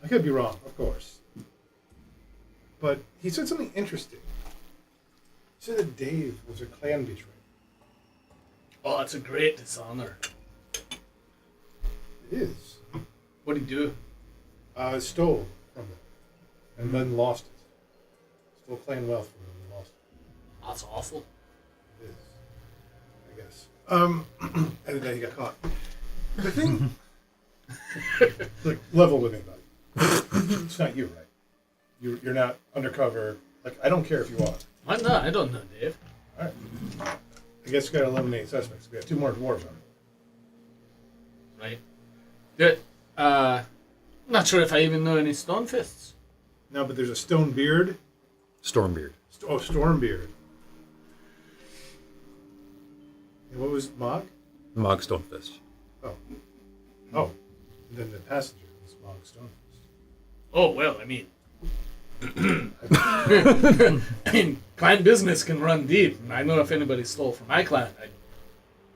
I could be wrong, of course. But he said something interesting. He said that Dave was a clan betrayer. Oh, it's a great dishonor. It is. What'd he do? Stole from them. And then lost it. Stole clan wealth from them and lost it. That's awful. It is. I guess. And then he got caught. The thing... like, level with me, buddy. It's not you, right? You're not undercover. Like, I don't care if you are. Why not? I don't know, Dave. All right. I guess we got to eliminate suspects. We have 2 more dwarves on it. Right. Good. Not sure if I even know any stone fists. No, but there's a stone beard. Stormbeard. Stormbeard. And what was Mog? Mog Stonefist. Oh. Oh. And then the passenger was Mog Stonefist. Oh, well, I mean... I mean, clan business can run deep. And I know if anybody stole from my clan,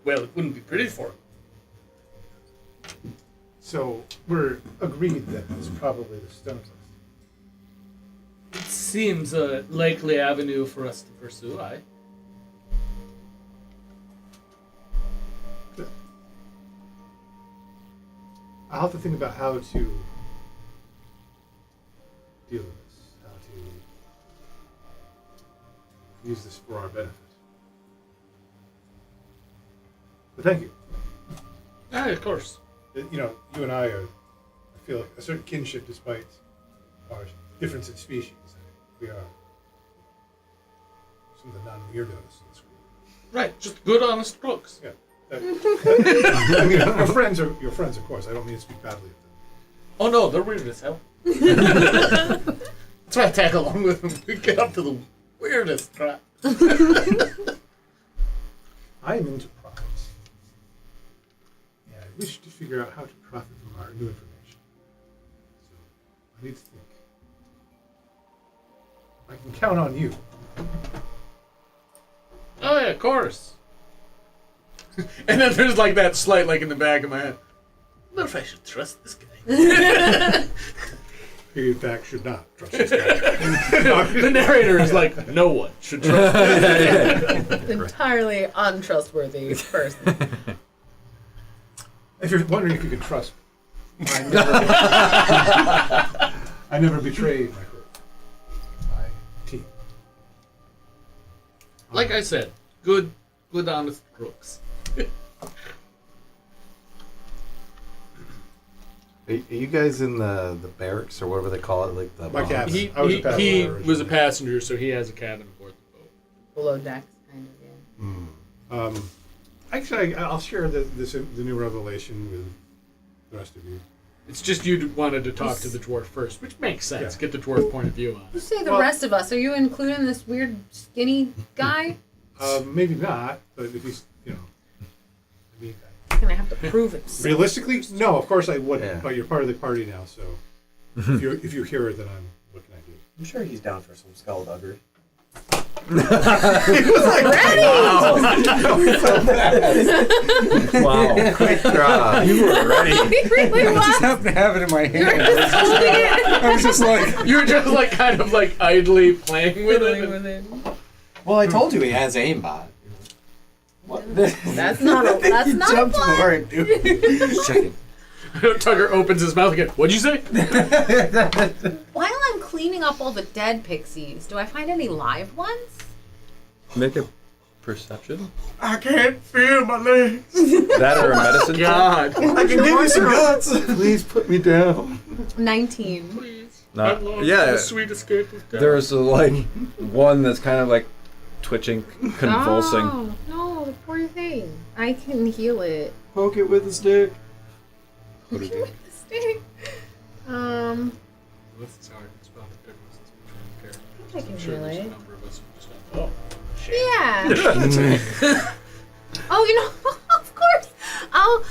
well, it wouldn't be pretty for them. So we're agreed that it's probably the Stonefist. It seems a likely avenue for us to pursue, aye. I'll have to think about how to deal with this. How to use this for our benefit. But thank you. Aye, of course. You know, you and I feel like a certain kinship despite our difference in species. We are some of the non-weirdos in this group. Right, just good, honest crooks. Yeah. I mean, your friends, of course. I don't mean to speak badly of them. Oh no, they're weird as hell. That's why I tag along with them. We get up to the weirdest crap. I am into profits. Yeah, I wish to figure out how to profit from our new information. So I need to think. I can count on you. Oh yeah, of course. And then there's like that slight like in the back of my head. I wonder if I should trust this guy. He in fact should not trust this guy. The narrator is like, no one should trust this. Entirely untrustworthy person. If you're wondering if you can trust me, I never betrayed my group, my team. Like I said, good honest crooks. Are you guys in the barracks or whatever they call it, like the My cabin. He I was a passenger he originally. was a passenger, so he has a cabin aboard the boat. Below decks, kind of, yeah. Actually, I'll share the new revelation with the rest of you. It's just you wanted to talk to the dwarf first, which makes sense. Yeah. Get the dwarf point of view on You it. say the Well- rest of us. Are you including this weird skinny guy? Maybe not, but if he's, I mean, He's gonna have to prove it. realistically, no. Of course I wouldn't. Yeah. But you're part of the party now, so if you hear it, then what can I do? I'm sure he's down for some skullduggery. Wow. quick draw? You were ready. He really I just was. happened to have it in my You're hand. just holding it. I was just like, You were just like kind of like idly playing with it. Well, I told you he has aimbot. What? That's not a. That's not a Jumped plot. for it, dude. Just checking. Tugger opens his mouth again. What'd you say? While I'm cleaning up all the dead pixies, do I find any live ones? Make a perception. I can't feel my legs. That or a medicine check? God. I can give you some guts. Please put me down. 19. Please. No. I'm lost Yeah. in a sweet escape of death. There's like one that's kind of like twitching, convulsing. Oh, no, the poor thing. I can heal it. Poke it with a stick. What is it? With the stick. This is hard. It's about the differences between characters. I think I can I'm sure heal there's a it. number of us who just don't. Oh, shit. Yeah. Oh, of course. Oh,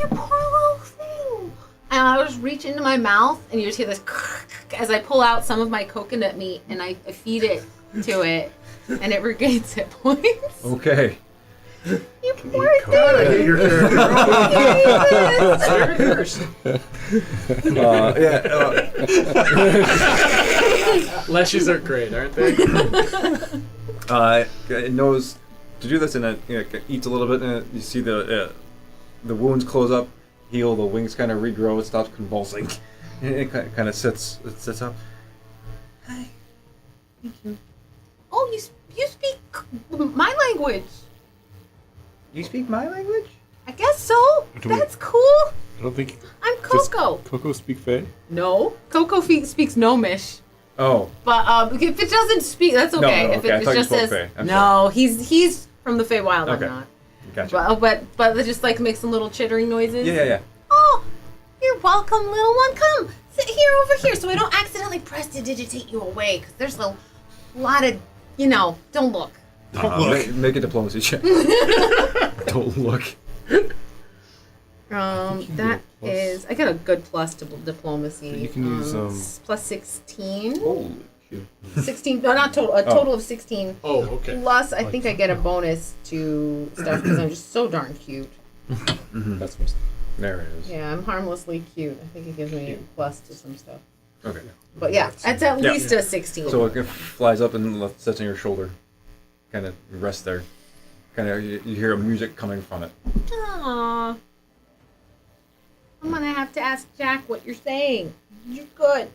you poor little thing. And I was just reach into my mouth, and you just hear this as I pull out some of my coconut meat, and I feed it to it, and it regains hit points. Okay. You poor I hate thing. your character. Leshies are great, aren't they? It knows to do this, and it eats a little bit, and you see the wounds close up, heal, the wings kind of regrow, it stops convulsing, and it kind of sits up. Oh, you speak my language. You speak my language? I guess so. Do we- That's cool. I don't think. I'm Does Coco. Coco speak Fae? No, Coco speaks Gnomish. Oh, But if it doesn't speak, that's No, okay. no, If okay, I it thought you just spoke says Fae. I'm no, he's from the Feywild. Okay. I'm not. gotcha. But it just like makes some little chittering noises. Yeah. Oh, you're welcome, little one. Come sit here over here, so I don't accidentally prestidigitate you away. Because there's a lot of, don't look. Make a diplomacy check. Don't look. That is, I got a good plus to diplomacy. You can use, plus 16. Holy shit. 16. No, not total. A total of 16. Oh, okay. Plus, I think I get a bonus to stuff because I'm just so darn cute. That's what's. There it is. Yeah, I'm harmlessly cute. I think it gives me a plus to some stuff. Okay. But yeah, it's at Yeah. least a 16. So it flies up and sits on your shoulder. Kind of rests there. Kind of you hear music coming from it. Aww. I'm gonna have to ask Jack what you're saying. You're good.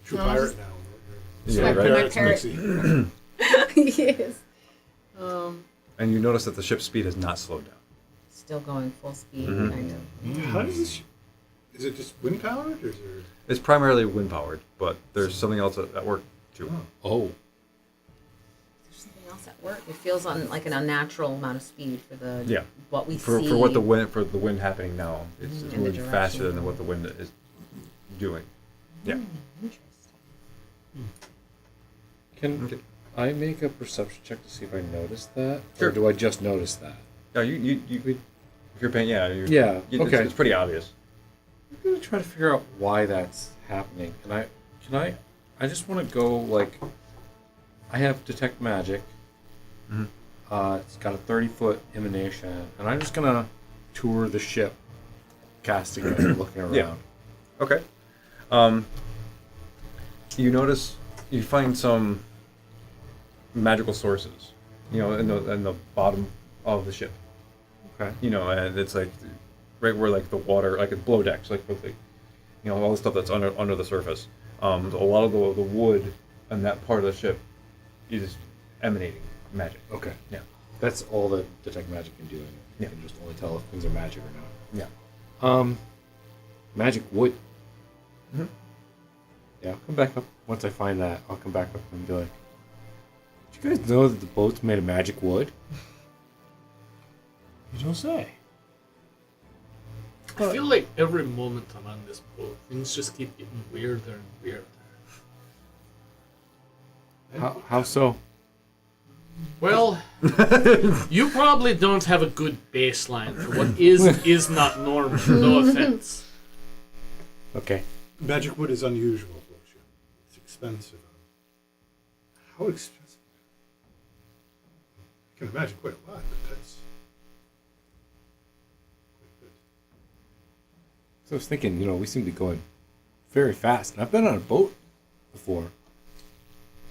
True No, pirate just- now. Yeah, my right. parrot. Mixie. Yes. And you notice that the ship's speed has not slowed down. Still going full speed, Mhm. kind of. How does this? Is it just wind powered, or is there? It's primarily wind powered, but there's something else at work too. Oh. There's something else at work. It feels like an unnatural amount of speed for the Yeah. what we For see. what the wind happening now, it's In the moving faster direction. than what the wind is doing. Yeah. Interesting. Can Okay. I make a perception check to see if I notice that? Sure. Or do I just notice that? No, you if you're paying, yeah, Yeah, okay. It's pretty obvious. I'm gonna try to figure out why that's happening. And I just want to go like, I have detect magic. Mhm. It's got a 30-foot emanation, and I'm just gonna tour the ship, casting it and looking around. Yeah. Okay. You notice you find some magical sources, in the bottom of the ship. Okay. And it's like right where like the water, like it's below decks, like with the, all the stuff that's under the surface. A lot of the wood on that part of the ship is emanating magic. Okay. Yeah. That's all that detect magic can do. And Yeah. You can just only tell if things are magic or not. Yeah. Magic wood. Mhm. Yeah, I'll come back up once I find that. I'll come back up and be like, "Did you guys know that the boat's made of magic wood?" You don't say. I feel like every moment I'm on this boat, things just keep getting weirder and weirder. How so? Well, you probably don't have a good baseline for what is and is not normal. No offense. Okay. Magic wood is unusual. Bullshit. It's expensive. How expensive? I can imagine quite a lot, but that's quite good. So I was thinking, we seem to be going very fast. And I've been on a boat before.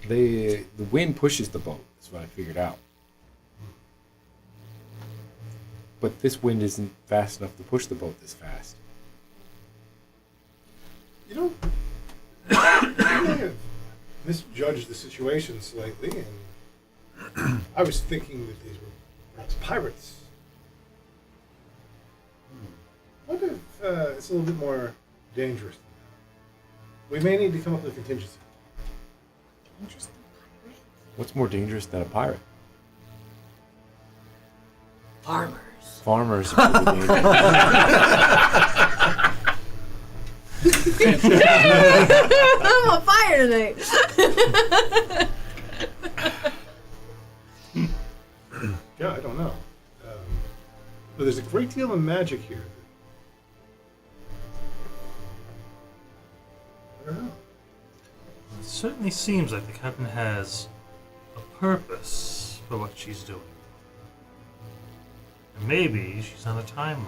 The wind pushes the boat. That's what I figured out. But this wind isn't fast enough to push the boat this fast. I may have misjudged the situation slightly, and I was thinking that these were perhaps pirates. What if it's a little bit more dangerous than that? We may need to come up with a contingency. What's more dangerous than a pirate? Farmers. Farmers are pretty dangerous. I'm on fire tonight. Yeah, I don't know. But there's a great deal of magic here certainly seems like the captain has a purpose for what she's doing. And maybe she's on a timeline.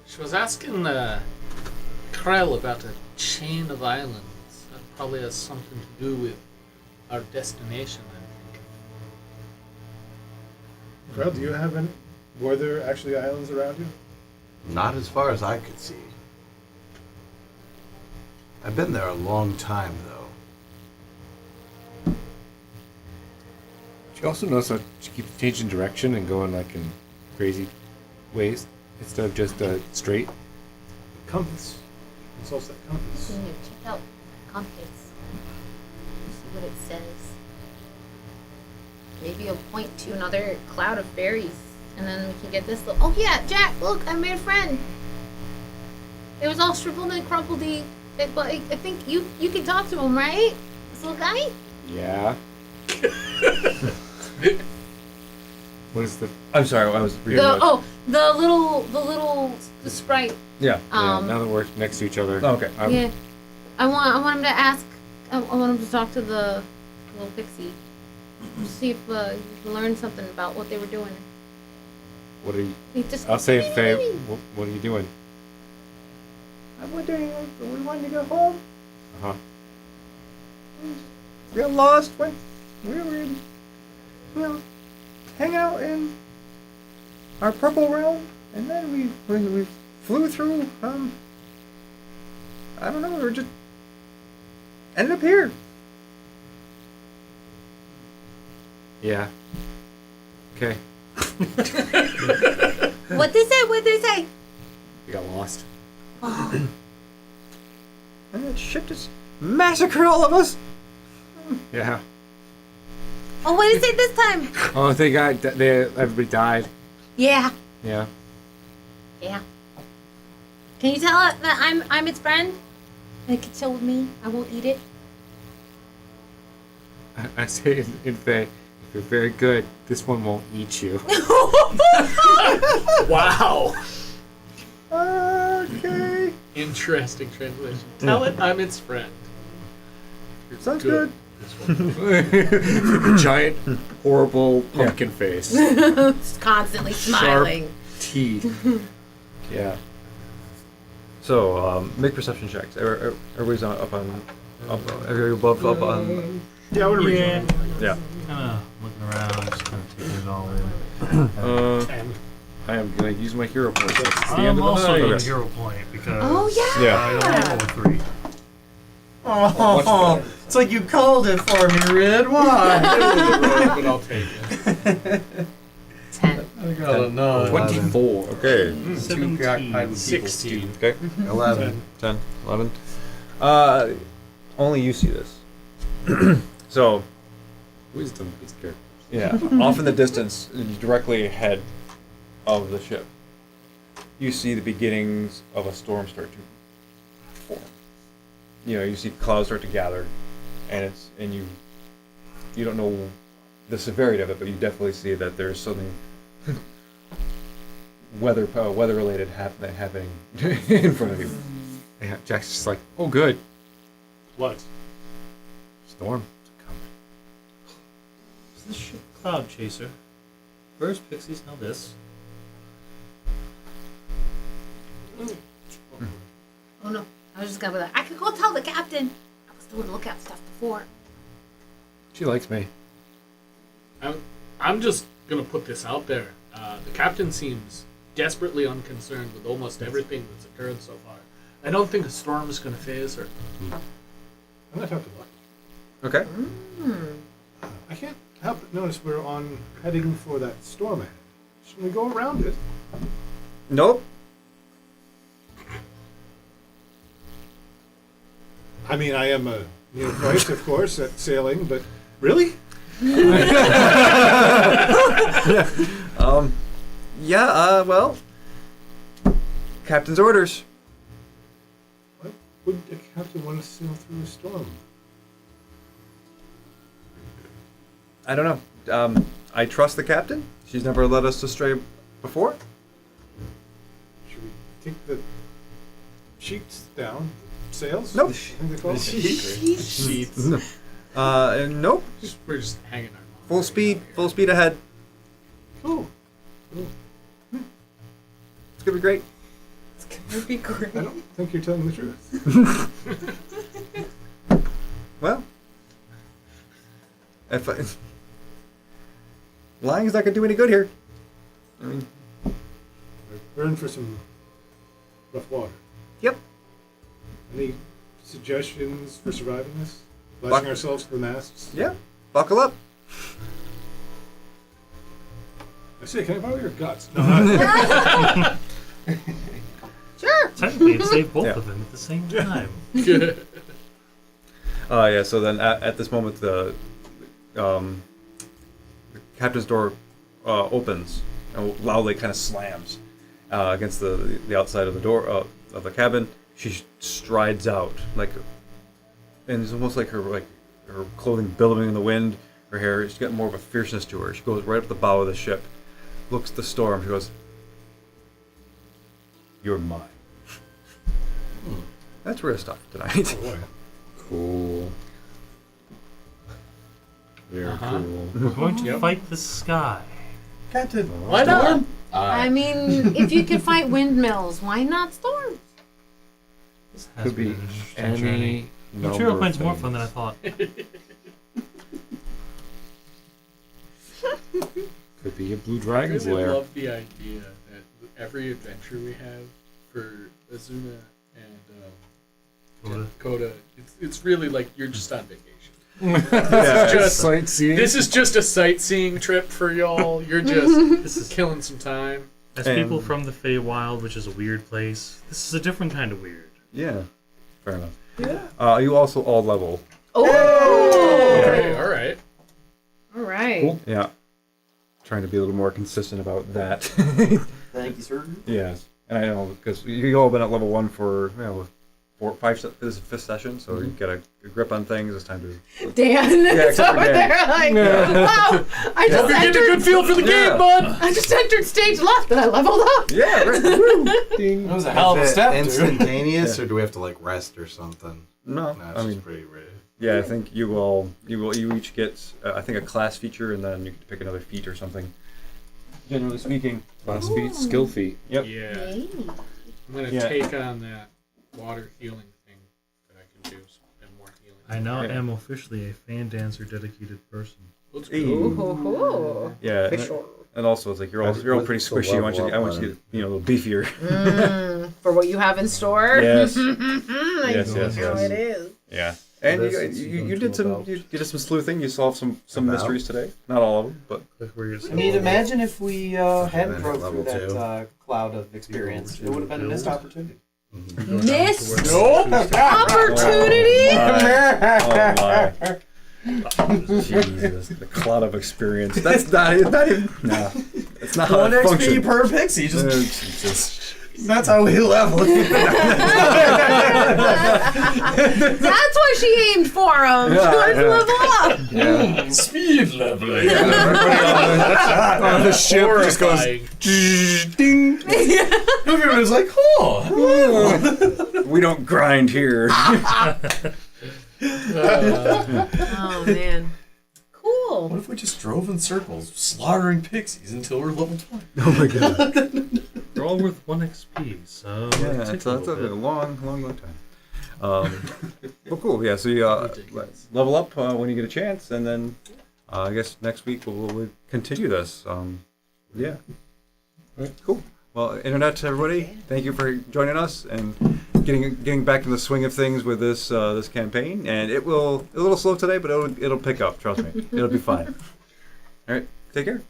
She was asking Krell about a chain of islands. That probably has something to do with our destination, I think. Krell, do you have any? Were there actually islands around you? Not as far as I could see. I've been there a long time, though. She also knows that she keeps changing direction and going like in crazy ways instead of just straight. Compass. Consults that compass. Can you check out compass? See what it says. Maybe it'll point to another cloud of fairies, and then we can get this. Oh yeah, Jack! Look, I made a friend. It was all shriveled and crumpledy, but I think you can talk to him, right? This little guy. Yeah. What is the? I'm sorry, I was reading. The little sprite. Yeah. Yeah, now that we're next to each other. Oh, okay. Yeah. I want him to ask. I want him to talk to the little pixie. See if you can learn something about what they were doing. What are you? He just I'll say, Faye, what are you doing? I'm wondering, we wanted to go home. Uh huh. We got lost when we were, hang out in our purple realm, and then we flew through. I don't know. We were just ended up here. Yeah. Okay. What they say? What they say? We got lost. And that ship just massacred all of us. Yeah. Oh, what did it say this time? Oh, everybody died. Yeah. Yeah. Yeah. Can you tell it that I'm its friend? And it can chill with me. I won't eat it. I say in Faye, if you're very good, this one won't eat you. Wow. Okay. Interesting translation. Tell it I'm its friend. Sounds good. Giant, horrible pumpkin face. Just constantly smiling. Teeth. Yeah. So, make perception checks. Everybody's up on. Everybody above up on. Yeah, what are we Yeah. doing? Yeah. Kind of looking around, just kind of taking it all in. I am going to use my hero point. It's the I'm end of the also night. going to hero point because Oh, yeah. I don't roll a 3. Oh, it's like you called it for me, Rid. Why? But I'll take it. 10. I gotta know. 24. Okay. Too preoccupied with people. 16. Okay. 11. 10, 11. Only you see this. So, Wisdom is characters. yeah, off in the distance, directly ahead of the ship, you see the beginnings of a storm start to form. You see clouds start to gather, and you don't know the severity of it, but you definitely see that there's something weather related happening in front of you. Yeah, Jack's just like, oh, good. What? Storm. Is this ship Cloud Chaser? First pixies, now this. Oh no. I was just gonna be like, I could go tell the captain. I was doing lookout stuff before. She likes me. I'm just gonna put this out there. The captain seems desperately unconcerned with almost everything that's occurred so far. I don't think a storm is gonna phase her. I'm gonna talk to Buck. Okay. I can't help but notice we're heading for that storm ahead. Shouldn't we go around it? Nope. I mean, I am a neophyte, of course, at sailing, but really? Well, captain's orders. Why would a captain want to sail through a storm? I don't know. I trust the captain. She's never led us astray before. take the sheets down. Sails? Nope. I think they're called. Sheets. Nope. We're just hanging our Full speed ahead. Cool. It's gonna be great. It'd be great. I don't think you're telling the truth. Well, lying's not gonna do any good here. I mean, We're in for some rough water. yep. Any suggestions for surviving this? Latching ourselves to the masts? Yeah. Buckle up. I say, can I borrow your guts? Sure. Technically, it saved both Yeah. of them at the same time. Yeah. So then, at this moment, the captain's door opens and loudly kind of slams against the outside of the door of the cabin. She strides out and it's almost like her clothing billowing in the wind. Her hair, she's got more of a fierceness to her. She goes right up the bow of the ship, looks at the storm. She goes, "You're mine." That's where I stop tonight. Oh, boy. Cool. Very cool. We're going to fight the sky. Captain, Why not? I mean, if you could fight windmills, why not storms? This has Could be been an interesting any journey. number Material of Plane's more things. fun than I thought. Could be a blue I dragon's really lair. love the idea that every adventure we have for Azuna and Coda, it's really like you're just on vacation. Yeah, Just sightseeing. this is just a sightseeing trip for y'all. You're just This is killing some time. as And- people from the Feywild, which is a weird place. This is a different kind of weird. Yeah, fair enough. Yeah. You also all level. Oh! Okay, all right. All right. Cool. Yeah. Trying to be a little more consistent about that. thank you, sir. Yes. And I know, because you all been at level 1 for, this is the 5th session, so you get a grip on things. It's time to... Dan is except for over Dan. there like, wow, I just Hope you're getting a good entered. feel for the game, bud. I just entered stage left and I leveled up. Yeah, right. Woo. That was a hell of a Is it step, dude. instantaneous, or do we have to like rest or something? No, No, I it's mean, just pretty rare. yeah, I think you each get, I think, a class feature, and then you get to pick another feat or something. Generally speaking. Class feat, skill feat. Yep. Yeah, I'm gonna Yeah. take on that water healing thing that I can do. And more healing. I now Yeah. am officially a fan dancer dedicated person. Let's Hey. go. Ooh. Yeah. And also, it's like you're all pretty squishy. I want you to get a little beefier. For what you have in store. Yes. I Yes, know yes, how yes. it is. Yeah. And This you, is you, going you to did some about- you did some sleuthing. You solved some About? mysteries today. Not all of them, but Click where you're I mean, imagine if we hadn't then broke level through that two. cloud of experience. It would have been a missed opportunity. Missed Nope. opportunity. Jesus, the cloud of experience. That's not even. No, it's not how One it XP functions. per pixie. Jesus. That's how we level. That's why she aimed for him. She wanted to level up. Yeah. Speed leveling. On the ship just goes Horrifying. ding. Everyone's like, oh. We don't grind here. Oh man. Cool. What if we just drove in circles, slaughtering pixies until we're level 20? Oh my god. They're all worth 1 XP, so Yeah, it that's takes a little bit. long time. Well, cool. Yeah, so you level up when you get a chance, and then I guess next week we'll continue this. Yeah. Right. Cool. Well, internet, everybody, thank you for joining us and getting back in the swing of things with this this campaign. And a little slow today, but it'll pick up. Trust me, it'll be fine. All right, take care.